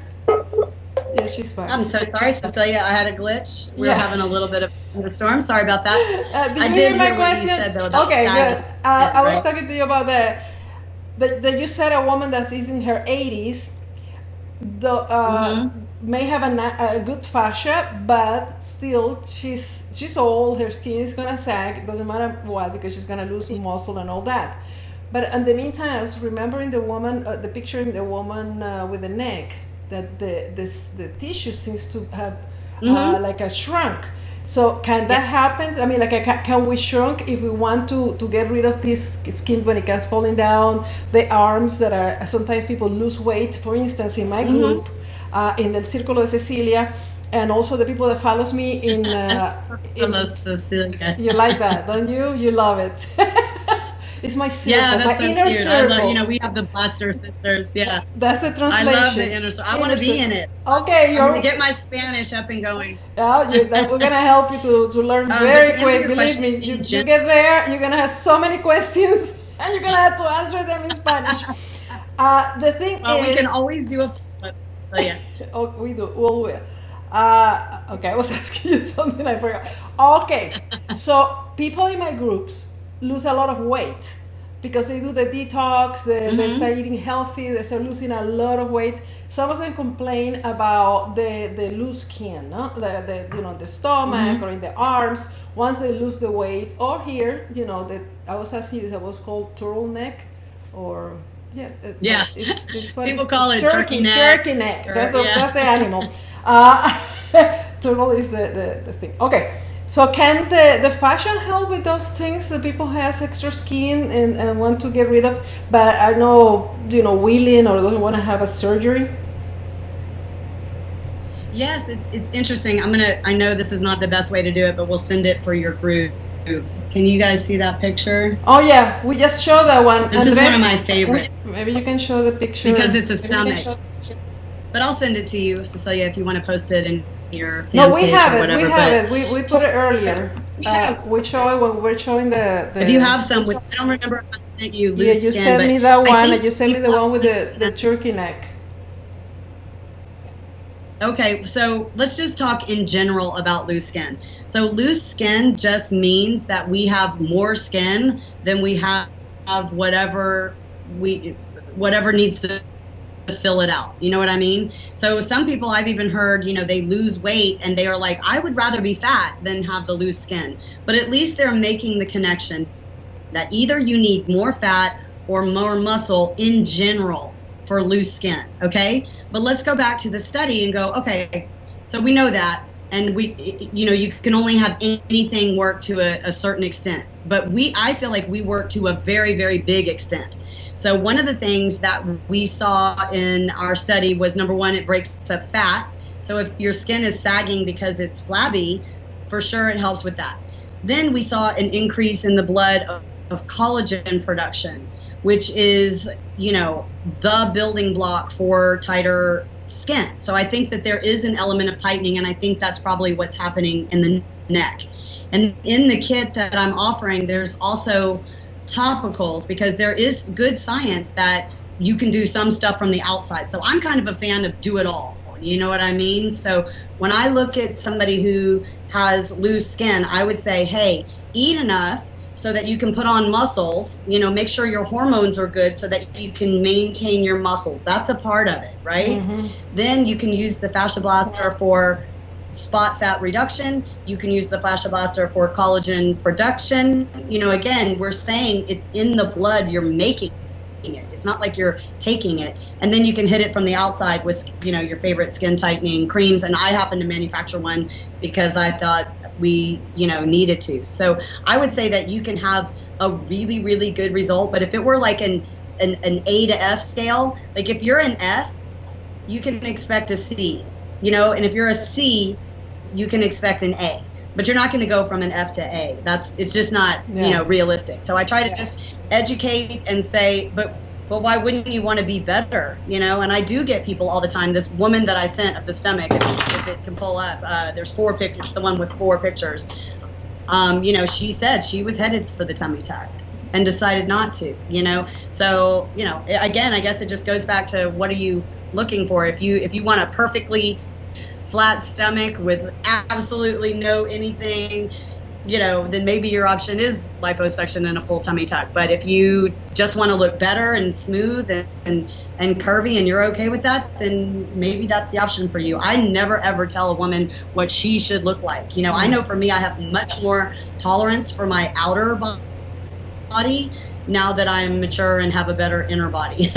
Yes, she's fine. I'm so sorry, Cecilia. I had a glitch. We're having a little bit of a storm. Sorry about that. Did you hear my question? What you said, though, about okay, good. I was right? talking to you about that you said a woman that is in her 80s may have a good fascia, but still she's old, her skin is gonna sag, it doesn't matter what, because she's gonna lose muscle and all that. But in the meantime, I was remembering the picture of the woman with the neck, that the tissue seems to have like a shrunk. So can that happen? I mean, like, can we shrunk if we want to get rid of this skin when it gets falling down? The arms that are, sometimes people lose weight. For instance, in my group, in the Círculo de Cecilia, and also the people that follows me in Cecilia. You like that, don't you? You love it. It's my circle, yeah, that's my so inner cute. circle. I love, we have the Blaster sisters. Yeah, that's the translation. I love the inner circle. I want to be in it. Okay, I'm gonna get my Spanish up and going. Yeah, we're gonna help you to learn very quick. Believe me, you get there, you're gonna have so many questions, and you're gonna have to answer them in Spanish. The thing is, we can always do a. So yeah. Oh, we do. Well, okay, I was asking you something I forgot. Okay, so people in my groups lose a lot of weight because they do the detox, they start eating healthy, they start losing a lot of weight. Some of them complain about the loose skin, no? The stomach or in the arms once they lose the weight. Or here, I was asking you, that was called turtleneck, or it's people call it turkey neck. Turkey neck. That's the animal. Turtle is the thing. Okay. So can the fashion help with those things that people has extra skin and want to get rid of, but are no, willing or don't want to have a surgery? Yes, it's interesting. I know this is not the best way to do it, but we'll send it for your group. Can you guys see that picture? Oh yeah, we just showed that one. This is one of my favorites. Maybe you can show the picture. Because it's a stomach. But I'll send it to you, Cecilia, if you want to post it in your fan No, we page have or it. whatever. We have it. We put it earlier. We show it when we're showing the If you have some, I don't remember if I sent you loose you skin, sent me that one, and you sent me the one with this. the turkey neck. Okay, so let's just talk in general about loose skin. So loose skin just means that we have more skin than we have whatever needs to fill it out. You know what I mean? So some people I've even heard, they lose weight and they are like, I would rather be fat than have the loose skin. But at least they're making the connection that either you need more fat or more muscle in general for loose skin, okay? But let's go back to the study and go, okay, so we know that, and you can only have anything work to a certain extent, but I feel like we work to a very, very big extent. So one of the things that we saw in our study was, number one, it breaks up fat. So if your skin is sagging because it's flabby, for sure it helps with that. Then we saw an increase in the blood of collagen production, which is, the building block for tighter skin. So I think that there is an element of tightening, and I think that's probably what's happening in the neck. And in the kit that I'm offering, there's also topicals, because there is good science that you can do some stuff from the outside. So I'm kind of a fan of do it all. You know what I mean? So when I look at somebody who has loose skin, I would say, hey, eat enough so that you can put on muscles, make sure your hormones are good so that you can maintain your muscles. That's a part of it, right? Then you can use the Fascia Blaster for spot fat reduction. You can use the Fascia Blaster for collagen production. Again, we're saying it's in the blood, you're making it. It's not like you're taking it. And then you can hit it from the outside with, your favorite skin tightening creams. And I happen to manufacture one because I thought we, needed to. So I would say that you can have a really, really good result. But if it were like an A to F scale, like if you're an F, you can expect a C, and if you're a C, you can expect an A. But you're not going to go from an F to A. It's just not, realistic. So I try to just educate and say, but why wouldn't you want to be better? And I do get people all the time. This woman that I sent of the stomach, if it can pull up, there's 4 pictures, the one with 4 pictures. She said she was headed for the tummy tuck and decided not to, So, again, I guess it just goes back to what are you looking for? If you want a perfectly flat stomach with absolutely no anything, then maybe your option is liposuction and a full tummy tuck. But if you just want to look better and smooth and curvy and you're okay with that, then maybe that's the option for you. I never ever tell a woman what she should look like. I know for me, I have much more tolerance for my outer body now that I'm mature and have a better inner body,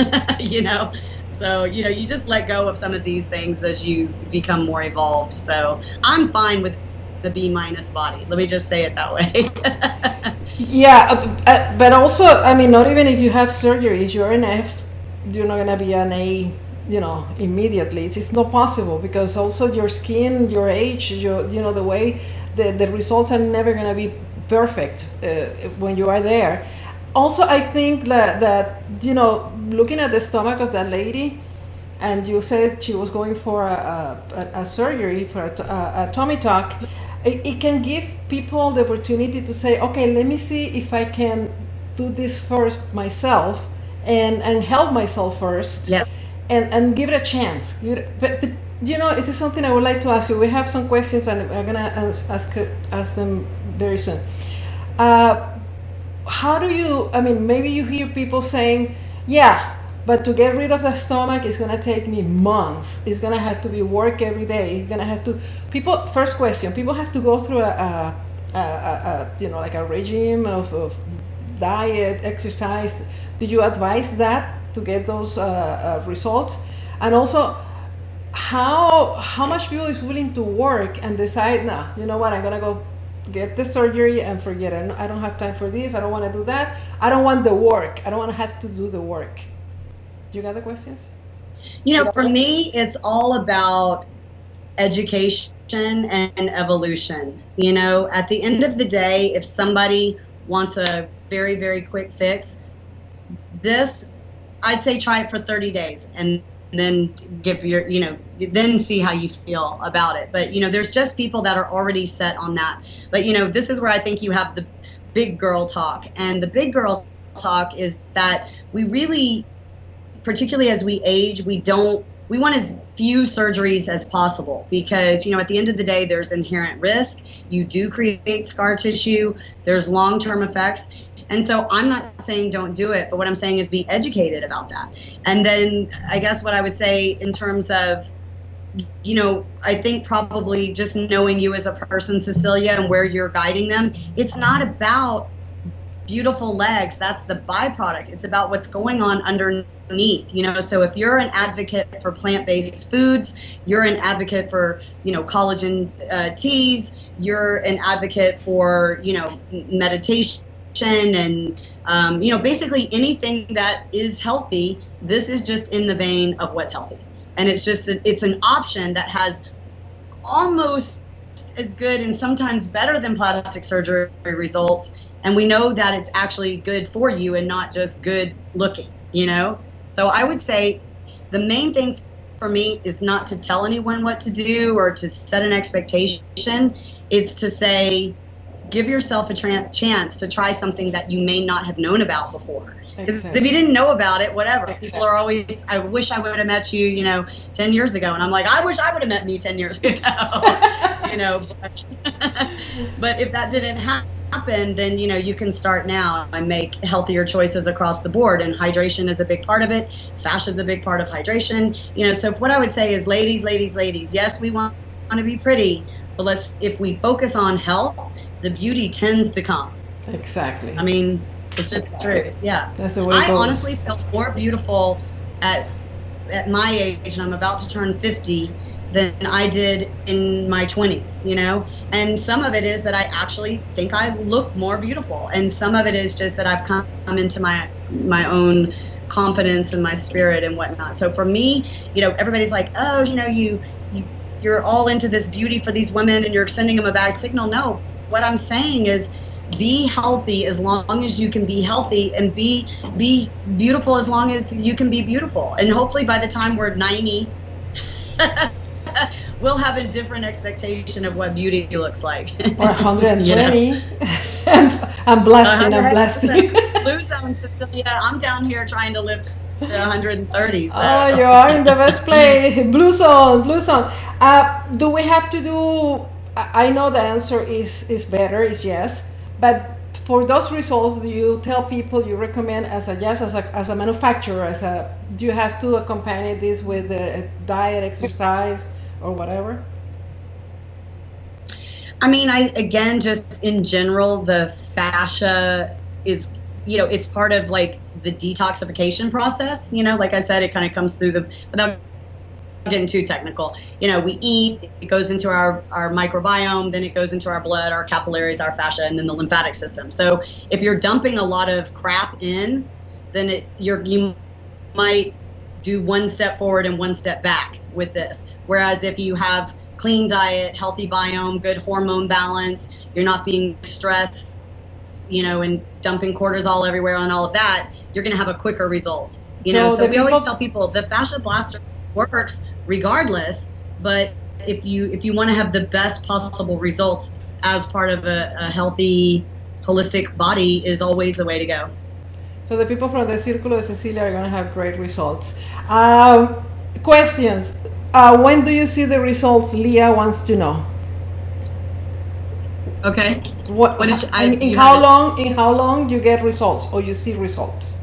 So, you just let go of some of these things as you become more evolved. So I'm fine with the B- body. Let me just say it that way. Yeah, but also, not even if you have surgery, if you're an F, you're not gonna be an A, immediately. It's not possible, because also your skin, your age, the way the results are never gonna be perfect when you are there. Also, I think that looking at the stomach of that lady, and you said she was going for a surgery for a tummy tuck, it can give people the opportunity to say, okay, let me see if I can do this first myself and help myself first. Yep. And give it a chance. But it is something I would like to ask you. We have some questions, and I'm gonna ask them very soon. How do you, maybe you hear people saying, yeah, but to get rid of the stomach, it's gonna take me months. It's gonna have to be work every day. It's gonna have to, first question, people have to go through like a regime of diet, exercise. Do you advise that to get those results? And also, how much people is willing to work and decide, nah, you know what, I'm gonna go get the surgery and forget it. I don't have time for this. I don't want to do that. I don't want the work. I don't want to have to do the work. You got the questions? For me, it's all about education and evolution. At the end of the day, if somebody wants a very, very quick fix, I'd say try it for 30 days and then give then see how you feel about it. But, there's just people that are already set on that. But, this is where I think you have the big girl talk. And the big girl talk is that we really, particularly as we age, we want as few surgeries as possible, because, at the end of the day, there's inherent risk. You do create scar tissue. There's long-term effects. And so I'm not saying don't do it, but what I'm saying is be educated about that. And then I guess what I would say in terms of, I think probably just knowing you as a person, Cecilia, and where you're guiding them, it's not about beautiful legs. That's the byproduct. It's about what's going on underneath, So if you're an advocate for plant-based foods, you're an advocate for, collagen teas, you're an advocate for, meditation, and basically anything that is healthy. This is just in the vein of what's healthy, and it's an option that has almost as good and sometimes better than plastic surgery results, and we know that it's actually good for you and not just good looking. So I would say the main thing for me is not to tell anyone what to do or to set an expectation. It's to say, give yourself a chance to try something that you may not have known about before. Because if you didn't know about it, whatever. Exactly. People are always, I wish I would have met you, 10 years ago. And I'm like, I wish I would have met me 10 years ago. But if that didn't happen, then, you can start now and make healthier choices across the board. And hydration is a big part of it. Fascia is a big part of hydration. So what I would say is, ladies, yes, we want to be pretty, but if we focus on health, the beauty tends to come. Exactly. It's just true. Yeah. That's the way it goes. I honestly feel more beautiful at my age, and I'm about to turn 50, than I did in my 20s, And some of it is that I actually think I look more beautiful, and some of it is just that I've come into my own confidence and my spirit and whatnot. So for me, everybody's like, oh, you're all into this beauty for these women and you're sending them a bad signal. No. What I'm saying is, be healthy as long as you can be healthy, and be beautiful as long as you can be beautiful. And hopefully by the time we're 90, we'll have a different expectation of what beauty looks like. Or 120. I'm blasting. Blue zone, Cecilia. I'm down here trying to live to 130. So. Oh, you are in the best place. Blue zone. Do we have to do I know the answer is better, is yes, but for those results, do you tell people, you recommend as a yes, as a manufacturer, do you have to accompany this with a diet, exercise, or whatever? I mean, again, just in general, the fascia is, it's part of like the detoxification process. Like I said, it kind of comes through without getting too technical. We eat, it goes into our microbiome, then it goes into our blood, our capillaries, our fascia, and then the lymphatic system. So if you're dumping a lot of crap in, then you might do one step forward and one step back with this. Whereas if you have clean diet, healthy biome, good hormone balance, you're not being stressed, and dumping cortisol everywhere and all of that, you're going to have a quicker result. So we always tell people the Fascia Blaster works regardless, but if you want to have the best possible results as part of a healthy, holistic body, is always the way to go. So the people from the Círculo de Cecilia are going to have great results. Questions. When do you see the results? Leah wants to know. Okay. In how long you get results, or you see results?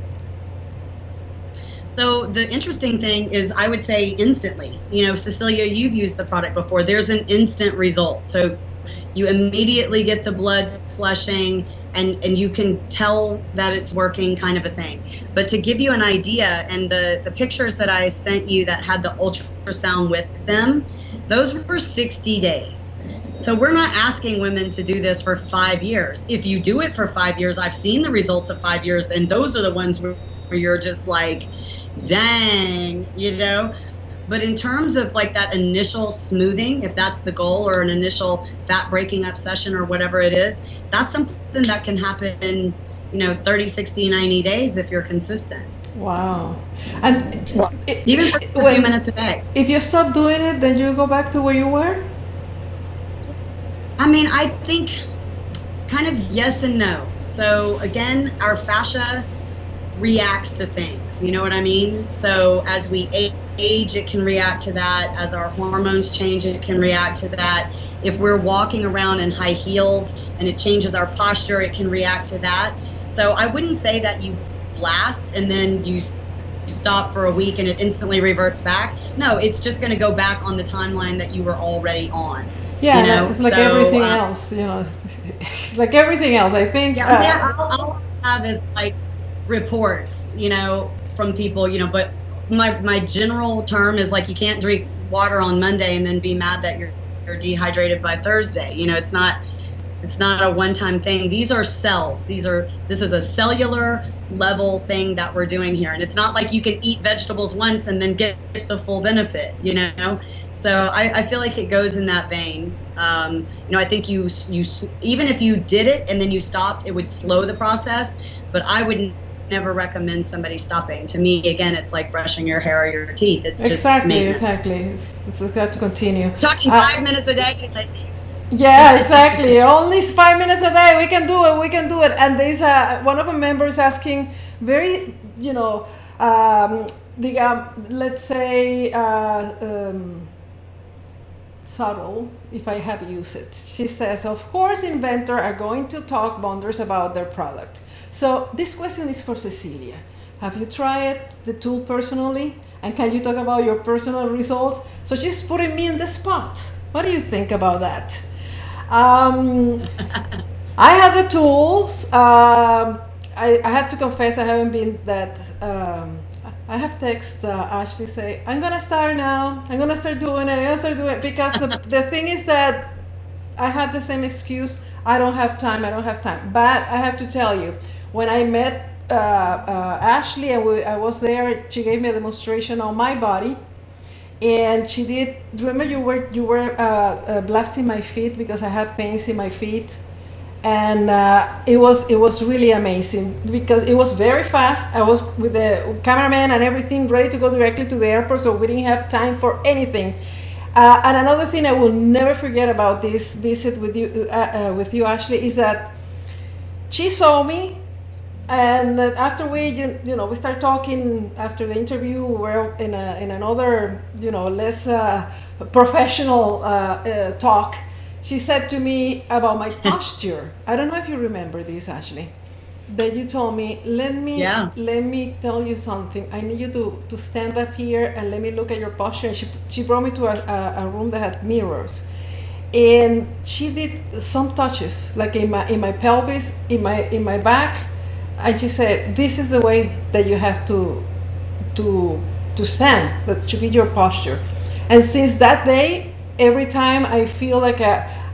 So the interesting thing is, I would say instantly. Cecilia, you've used the product before. There's an instant result. So you immediately get the blood flushing, and you can tell that it's working, kind of a thing. But to give you an idea, and the pictures that I sent you that had the ultrasound with them, those were 60 days. So we're not asking women to do this for 5 years. If you do it for 5 years, I've seen the results of 5 years, and those are the ones where you're just like, dang, But in terms of like that initial smoothing, if that's the goal, or an initial fat breaking up session or whatever it is, that's something that can happen in, 30, 60, 90 days if you're consistent. Wow. And even for a few minutes a day. If you stop doing it, then you go back to where you were? I mean, I think kind of yes and no. So again, our fascia reacts to things, you know what I mean? So as we age, it can react to that. As our hormones change, it can react to that. If we're walking around in high heels and it changes our posture, it can react to that. So I wouldn't say that you blast and then you stop for a week and it instantly reverts back. No, it's just going to go back on the timeline that you were already on. Yeah, it's like everything else, like everything else, I think. All I have is like reports, from people, but my general term is like, you can't drink water on Monday and then be mad that you're dehydrated by Thursday. It's not a one-time thing. These are cells. This is a cellular level thing that we're doing here, and it's not like you can eat vegetables once and then get the full benefit. So I feel like it goes in that vein. I think you even if you did it and then you stopped, it would slow the process. But I would never recommend somebody stopping. To me, again, it's like brushing your hair or your teeth. It's just exactly. It's got to continue. Talking 5 minutes a day. Yeah, exactly. Only 5 minutes a day. We can do it. And there's one of the members asking very, let's say, subtle, if I have used it. She says, of course, inventors are going to talk wonders about their product. So this question is for Cecilia. Have you tried the tool personally? And can you talk about your personal results? So she's putting me in the spot. What do you think about that? I have the tools. I have to confess, I haven't been that. I have text Ashley say, I'm gonna start now. I'm gonna start doing it. Because the thing is that I had the same excuse. I don't have time. But I have to tell you, when I met Ashley and I was there, she gave me a demonstration on my body. And she did. Remember, you were blasting my feet because I had pains in my feet, and it was really amazing because it was very fast. I was with the cameraman and everything, ready to go directly to the airport, so we didn't have time for anything. And another thing I will never forget about this visit with you, Ashley, is that she saw me. And after we start talking after the interview, we're in another, less professional talk. she said to me about my posture. I don't know if you remember this, Ashley. That you told me, let me tell you something. I need you to stand up here and let me look at your posture. And she brought me to a room that had mirrors, and she did some touches, like in my pelvis, in my back, and she said, "This is the way that you have to stand. That should be your posture." And since that day, every time I feel like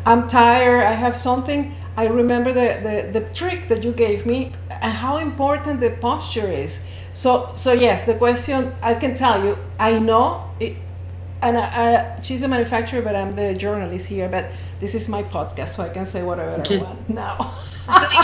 I'm tired, I have something, I remember the trick that you gave me and how important the posture is. So yes, the question, I can tell you, I know it, and she's a manufacturer, but I'm the journalist here. But this is my podcast, so I can say whatever I want now.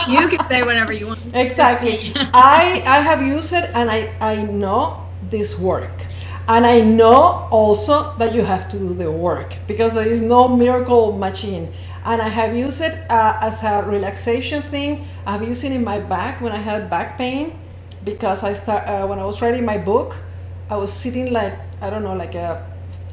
You can say whatever you want. Exactly. I have used it, and I know this work. And I know also that you have to do the work, because there is no miracle machine. And I have used it as a relaxation thing. I've used it in my back when I had back pain, because when I was writing my book, I was sitting like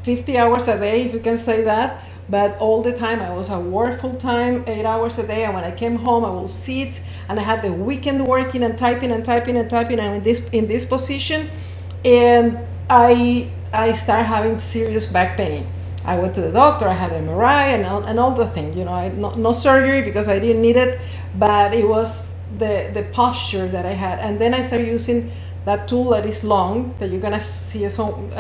50 hours a day, if you can say that. But all the time I was at work full time, 8 hours a day. And when I came home, I will sit, and I had the weekend working and typing and I'm in this position, and I started having serious back pain. I went to the doctor, I had MRI and all the things, no surgery because I didn't need it, but it was the posture that I had. And then I started using that tool that is long, that you're gonna see as soon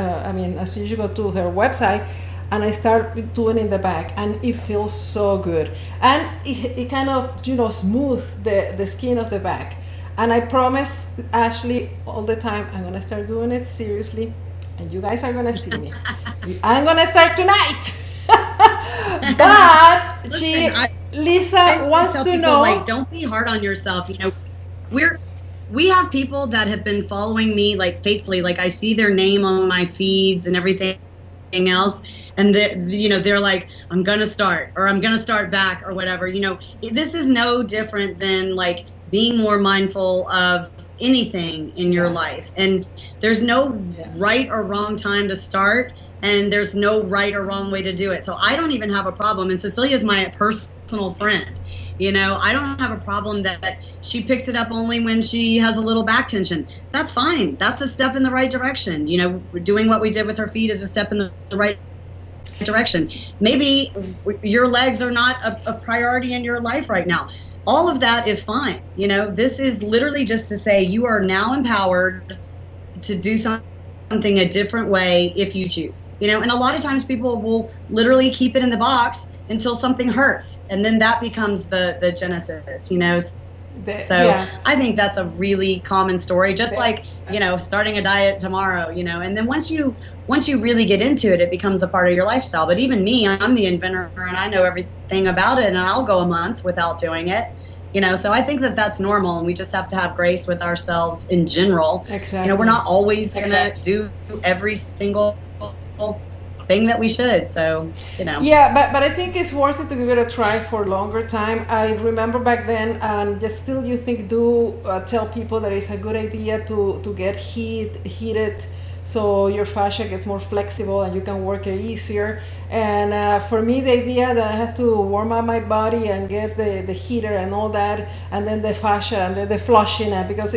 as you go to her website, and I start doing in the back, and it feels so good. And it kind of, smooth the skin of the back. And I promise Ashley all the time, I'm gonna start doing it seriously, and you guys are gonna see me. I'm gonna start tonight. But Lisa wants to know. Like, don't be hard on yourself. We have people that have been following me like faithfully. Like, I see their name on my feeds and everything else, and they're like, I'm gonna start, or I'm gonna start back, or whatever. This is no different than like being more mindful of anything in your life. And there's no right or wrong time to start, and there's no right or wrong way to do it. So I don't even have a problem. And Cecilia is my personal friend. I don't have a problem that she picks it up only when she has a little back tension. That's fine. That's a step in the right direction. Doing what we did with her feet is a step in the right direction. Maybe your legs are not a priority in your life right now. All of that is fine. This is literally just to say you are now empowered to do something a different way if you choose. And a lot of times people will literally keep it in the box until something hurts, and then that becomes the genesis. I think that's a really common story. Just like starting a diet tomorrow. And then once you really get into it, it becomes a part of your lifestyle. But even me, I'm the inventor, and I know everything about it, and I'll go a month without doing it. So I think that that's normal, and we just have to have grace with ourselves in general. Exactly. We're not always gonna do every single thing that we should. So Yeah, but I think it's worth it to give it a try for a longer time. I remember back then, and just still you think tell people that it's a good idea to get heated, so your fascia gets more flexible and you can work it easier. And for me, the idea that I had to warm up my body and get the heater and all that, and then the fascia and then the flushing, because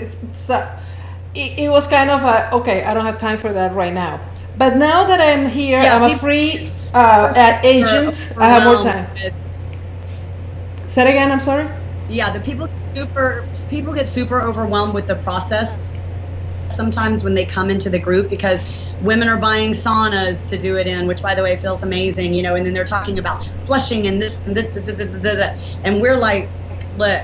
it was kind of okay, I don't have time for that right now. But now that I'm here, I'm a free agent, I have more time. Say it again, I'm sorry? Yeah, people get super overwhelmed with the process sometimes when they come into the group, because women are buying saunas to do it in, which by the way feels amazing, and then they're talking about flushing and this and this, and we're like, look,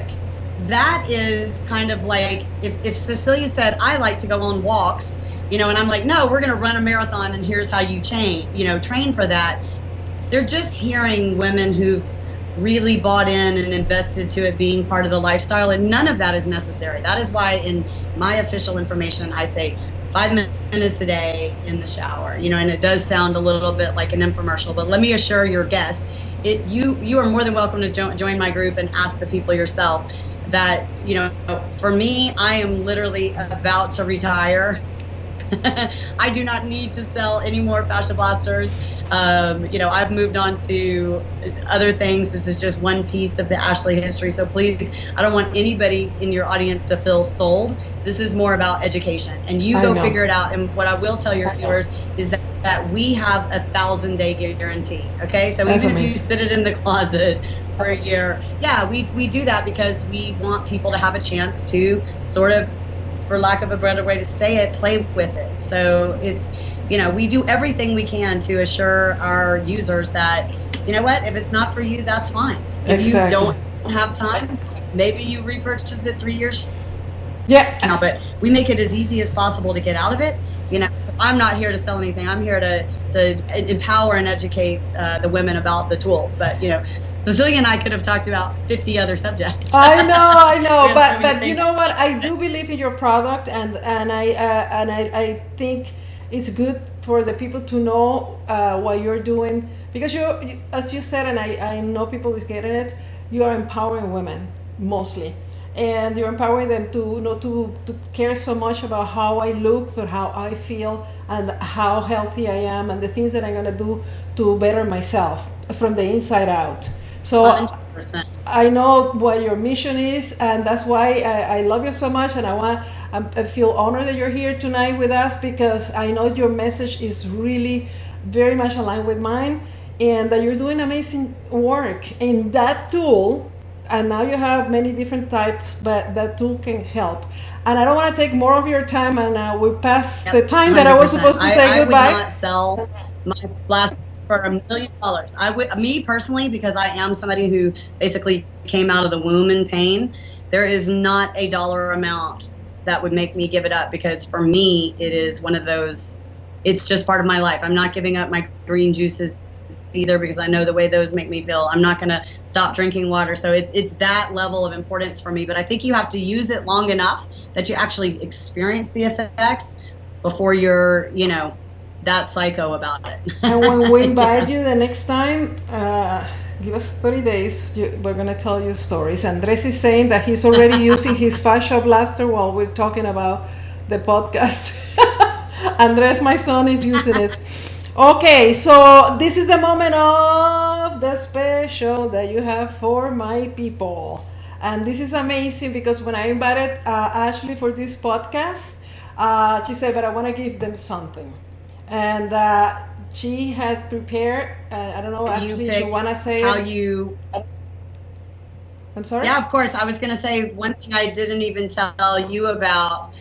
that is kind of like if Cecilia said, I like to go on walks, and I'm like, no, we're going to run a marathon, and here's how you train for that. They're just hearing women who really bought in and invested to it being part of the lifestyle, and none of that is necessary. That is why in my official information I say 5 minutes a day in the shower, and it does sound a little bit like an infomercial, but let me assure your guest, you are more than welcome to join my group and ask the people yourself that, for me, I am literally about to retire I do not need to sell any more Fascia Blasters. I've moved on to other things. This is just one piece of the Ashley history. So please, I don't want anybody in your audience to feel sold. This is more about education, and you go figure it out. And what I will tell your viewers is that we have a 1,000-day guarantee. Okay, so even if you sit it in the closet for a year, we do that because we want people to have a chance to sort of, for lack of a better way to say it, play with it. So it's, we do everything we can to assure our users that, you know what, if it's not for you, that's fine. If you don't have time, maybe you repurchase it 3 years. Yeah. But we make it as easy as possible to get out of it. I'm not here to sell anything. I'm here to empower and educate the women about the tools. But Cecilia and I could have talked about 50 other subjects. I know. but you know what? I do believe in your product, and I think it's good for the people to know what you're doing, because you, as you said, and I know people is getting it. You are empowering women mostly. And you're empowering them to care so much about how I look, but how I feel, and how healthy I am, and the things that I'm going to do to better myself from the inside out. So 100%. I know what your mission is, and that's why I love you so much, and I feel honored that you're here tonight with us, because I know your message is really very much aligned with mine, and that you're doing amazing work in that tool. And now you have many different types, but that tool can help. And I don't want to take more of your time, and we passed the time that I was supposed to say goodbye. I would not sell my blasters for $1 million. Me personally, because I am somebody who basically came out of the womb in pain, there is not a dollar amount that would make me give it up, because for me, it is one of those, it's just part of my life. I'm not giving up my green juices either, because I know the way those make me feel. I'm not going to stop drinking water. So it's that level of importance for me. But I think you have to use it long enough that you actually experience the effects before you're, that psycho about it. And when we invite you the next time, give us 30 days. We're going to tell you stories. Andres is saying that he's already using his Fascia Blaster while we're talking about the podcast. Andres, my son, is using it. Okay, so this is the moment of the special that you have for my people. And this is amazing, because when I invited Ashley for this podcast, she said, but I want to give them something. And she had prepared, I don't know, Ashley, you want to say how it? I'm sorry? Yeah, of course. I was going to say one thing I didn't even tell you about.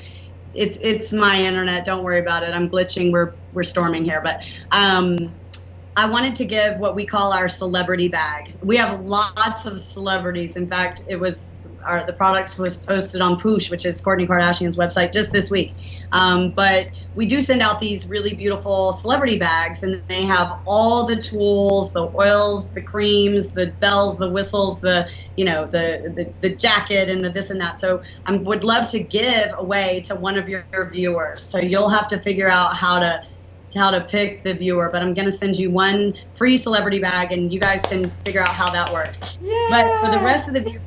It's my internet. Don't worry about it. I'm glitching. We're storming here, but I wanted to give what we call our celebrity bag. We have lots of celebrities. In fact, the product was posted on Poosh, which is Kourtney Kardashian's website, just this week. But we do send out these really beautiful celebrity bags, and they have all the tools, the oils, the creams, the bells, the whistles, the jacket, and the this and that. So I would love to give away to one of your viewers. So you'll have to figure out how to pick the viewer, but I'm going to send you one free celebrity bag, and you guys can figure out how that works. Yeah. But for the rest of the viewers,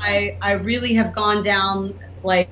I really have gone down like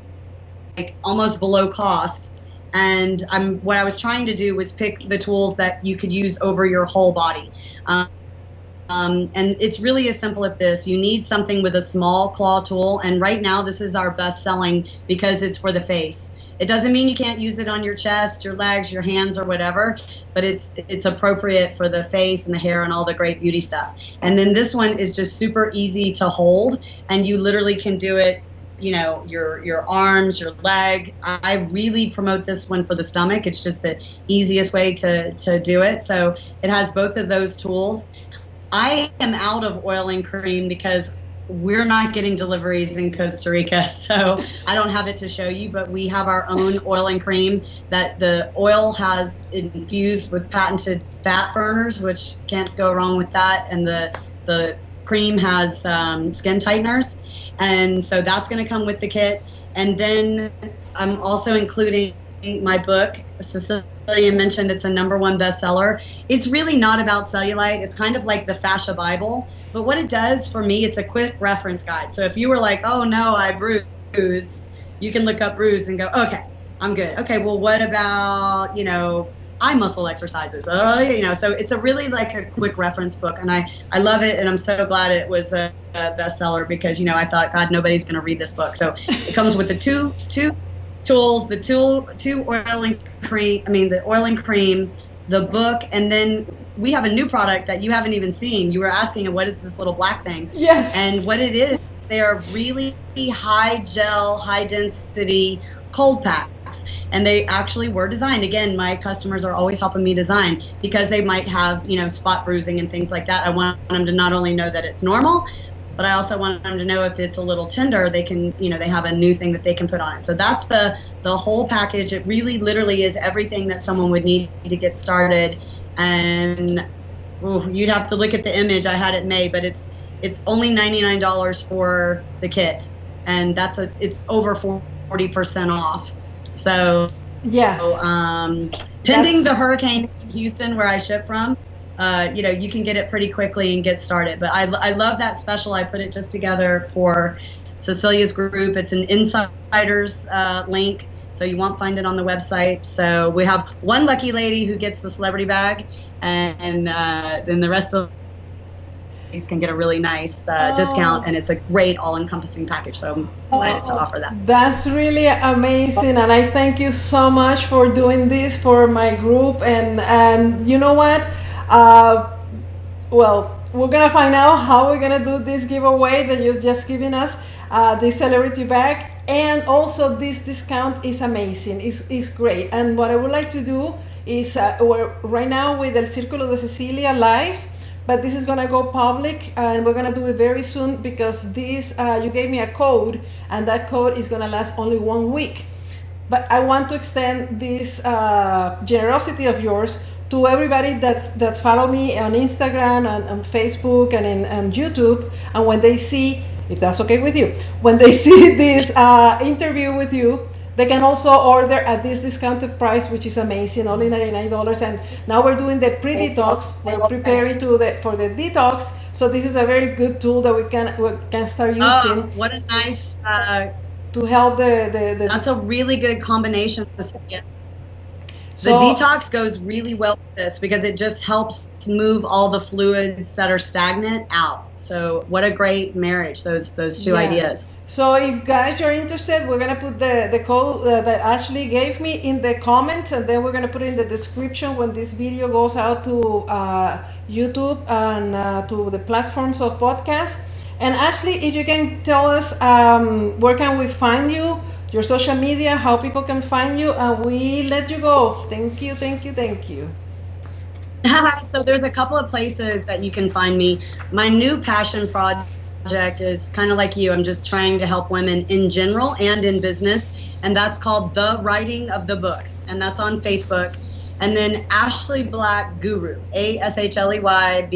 almost below cost, and what I was trying to do was pick the tools that you could use over your whole body. And it's really as simple as this. You need something with a small claw tool, and right now this is our best selling because it's for the face. It doesn't mean you can't use it on your chest, your legs, your hands, or whatever, but it's appropriate for the face and the hair and all the great beauty stuff. And then this one is just super easy to hold, and you literally can do it, your arms, your leg. I really promote this one for the stomach. It's just the easiest way to do it. So it has both of those tools. I am out of oil and cream because we're not getting deliveries in Costa Rica, so I don't have it to show you, but we have our own oil and cream that the oil has infused with patented fat burners, which can't go wrong with that, and the cream has skin tighteners, and so that's going to come with the kit. And then I'm also including my book. Cecilia mentioned it's a #1 bestseller. It's really not about cellulite. It's kind of like the Fascia Bible. But what it does for me, it's a quick reference guide. So if you were like, oh no, I bruised, you can look up bruise and go, okay, I'm good. Okay, well, what about, eye muscle exercises? So it's a really like a quick reference book, and I love it, and I'm so glad it was a bestseller because, I thought, God, nobody's going to read this book. So it comes with the two tools, two oil and cream, the oil and cream, the book, and then we have a new product that you haven't even seen. You were asking, what is this little black thing? Yes. And what it is, they are really high gel, high density cold packs. And they actually were designed. Again, my customers are always helping me design because they might have, spot bruising and things like that. I want them to not only know that it's normal, but I also want them to know if it's a little tender, they can, they have a new thing that they can put on it. So that's the whole package. It really literally is everything that someone would need to get started. And you'd have to look at the image. I had it made, but it's only $99 for the kit, and it's over 40% off. So yes, pending the hurricane in Houston where I ship from, you can get it pretty quickly and get started. But I love that special. I put it just together for Cecilia's group. It's an insiders link. So you won't find it on the website. So we have one lucky lady who gets the celebrity bag, and then the rest of the ladies can get a really nice discount, and it's a great all-encompassing package. So I'm excited to offer that. That's really amazing, and I thank you so much for doing this for my group. And you know what? Well, we're gonna find out how we're gonna do this giveaway that you've just given us, this celebrity bag. And also this discount is amazing, it's great. And what I would like to do is, we're right now with El Círculo de Cecilia live, but this is gonna go public, and we're gonna do it very soon because this, you gave me a code, and that code is gonna last only 1 week. But I want to extend this generosity of yours to everybody that follow me on Instagram and Facebook and YouTube, and when they see, if that's okay with you, when they see this interview with you, they can also order at this discounted price, which is amazing, only $99. And now we're doing the pre-detox. We're preparing for the detox. So this is a very good tool that we can start using. Oh, what a nice to help the That's a really good combination, Cecilia. The detox goes really well with this because it just helps move all the fluids that are stagnant out. So what a great marriage, those two ideas. So if guys are interested, we're going to put the code that Ashley gave me in the comments, and then we're going to put it in the description when this video goes out to YouTube and to the platforms of podcast. And Ashley, if you can tell us where can we find you, your social media, how people can find you, and we let you go. Thank you, thank you, thank you. So there's a couple of places that you can find me. My new passion project is kind of like you. I'm just trying to help women in general and in business, and that's called The Writing of the Book, and that's on Facebook. And then Ashley Black Guru, ASHLEY BLACK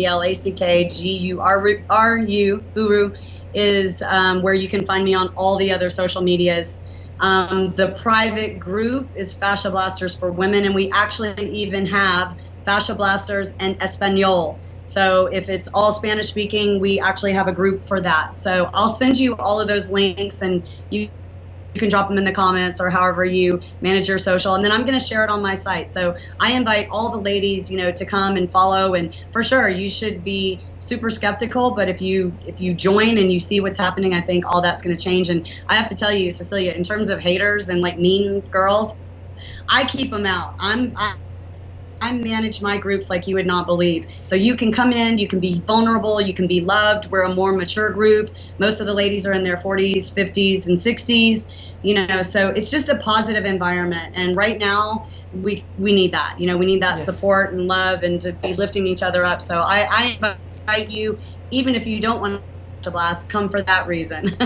Guru is where you can find me on all the other social medias. The private group is Fascia Blasters for Women, and we actually even have Fascia Blasters and Espanol. So if it's all Spanish speaking, we actually have a group for that. So I'll send you all of those links, and you can drop them in the comments or however you manage your social, and then I'm going to share it on my site. So I invite all the ladies, to come and follow, and for sure you should be super skeptical, but if you join and you see what's happening, I think all that's going to change. And I have to tell you, Cecilia, in terms of haters and like mean girls, I keep them out. I manage my groups like you would not believe. So you can come in, you can be vulnerable, you can be loved. We're a more mature group. Most of the ladies are in their 40s, 50s, and 60s, so it's just a positive environment. And right now, we need that. We need that support and love and to be lifting each other up. So I invite you, even if you don't want to blast, come for that reason.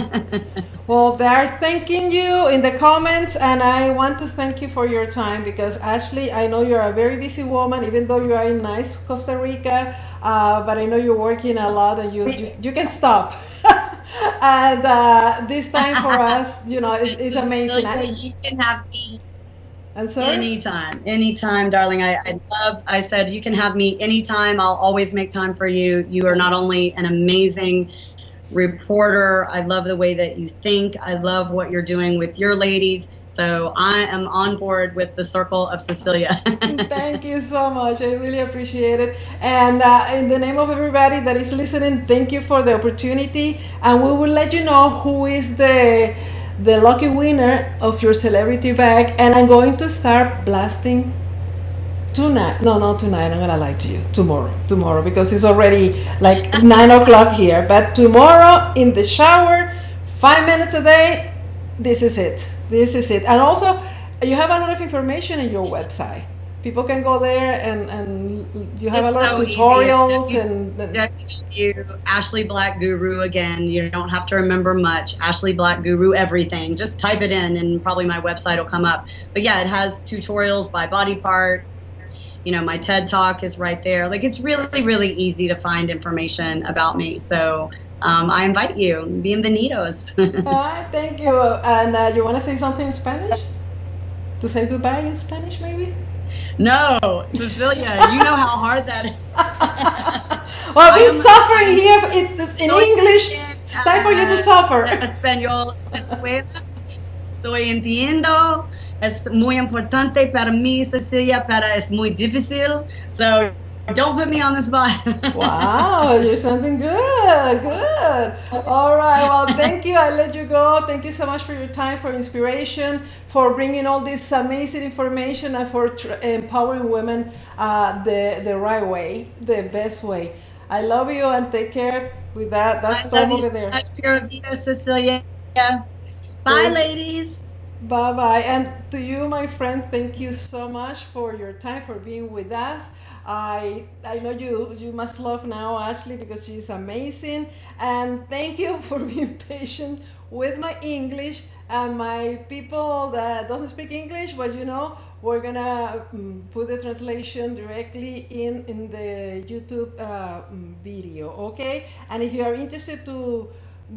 Well, they're thanking you in the comments, and I want to thank you for your time because Ashley, I know you're a very busy woman, even though you are in nice Costa Rica, but I know you're working a lot and you can stop. And this time for us, it's amazing. You can have me anytime, darling. I said you can have me anytime. I'll always make time for you. You are not only an amazing reporter, I love the way that you think. I love what you're doing with your ladies. So I am on board with the circle of Cecilia. Thank you so much. I really appreciate it. And in the name of everybody that is listening, thank you for the opportunity. And we will let you know who is the lucky winner of your celebrity bag. And I'm going to start blasting tonight. No, not tonight. I'm gonna lie to you. Tomorrow, because it's already like 9 o'clock here. But tomorrow in the shower, 5 minutes a day. This is it. And also, you have a lot of information in your website. People can go there and you have It's a lot so of tutorials easy. and www. Ashley Black Guru again. You don't have to remember much. Ashley Black Guru everything. Just type it in and probably my website will come up. But yeah, it has tutorials by body part. You know, my TED Talk is right there. Like, it's really, really easy to find information about me. So I invite you. Bienvenidos. thank you. And you want to say something in Spanish? To say goodbye in Spanish, maybe? No, Cecilia, you know how hard that is. Well, we're suffering here in English. It's time for you to suffer. Español, escuela. Estoy entiendo. Es muy importante para mí, Cecilia, pero es muy difícil. So don't put me on the spot. Wow, you're sounding good. All right, well, thank you. I'll let you go. Thank you so much for your time, for inspiration, for bringing all this amazing information, and for empowering women the right way, the best way. I love you, and take care with that's all over there. I love you so much, Pura Vida, Cecilia. Bye, ladies. Bye-bye. And to you, my friend, thank you so much for your time, for being with us. I know you must love now Ashley because she's amazing. And thank you for being patient with my English and my people that doesn't speak English, but you know, we're gonna put the translation directly in the YouTube video, okay? And if you are interested to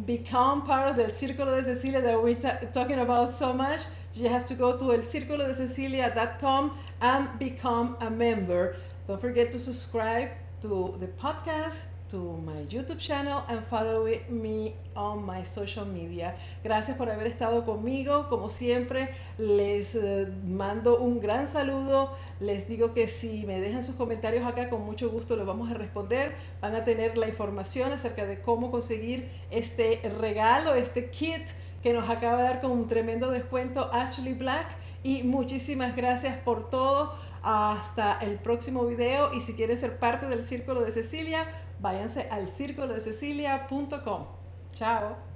become part of the Círculo de Cecilia that we're talking about so much, you have to go to elcirculodececilia.com and become a member. Don't forget to subscribe to the podcast, to my YouTube channel, and follow me on my social media. Gracias por haber estado conmigo. Como siempre, les mando un gran saludo. Les digo que si me dejan sus comentarios acá, con mucho gusto los vamos a responder. Van a tener la información acerca de cómo conseguir este regalo, este kit que nos acaba de dar con un tremendo descuento Ashley Black. Y muchísimas gracias por todo. Hasta el próximo video. Y si quieren ser parte del Círculo de Cecilia, váyanse al circulodececilia.com. Chao.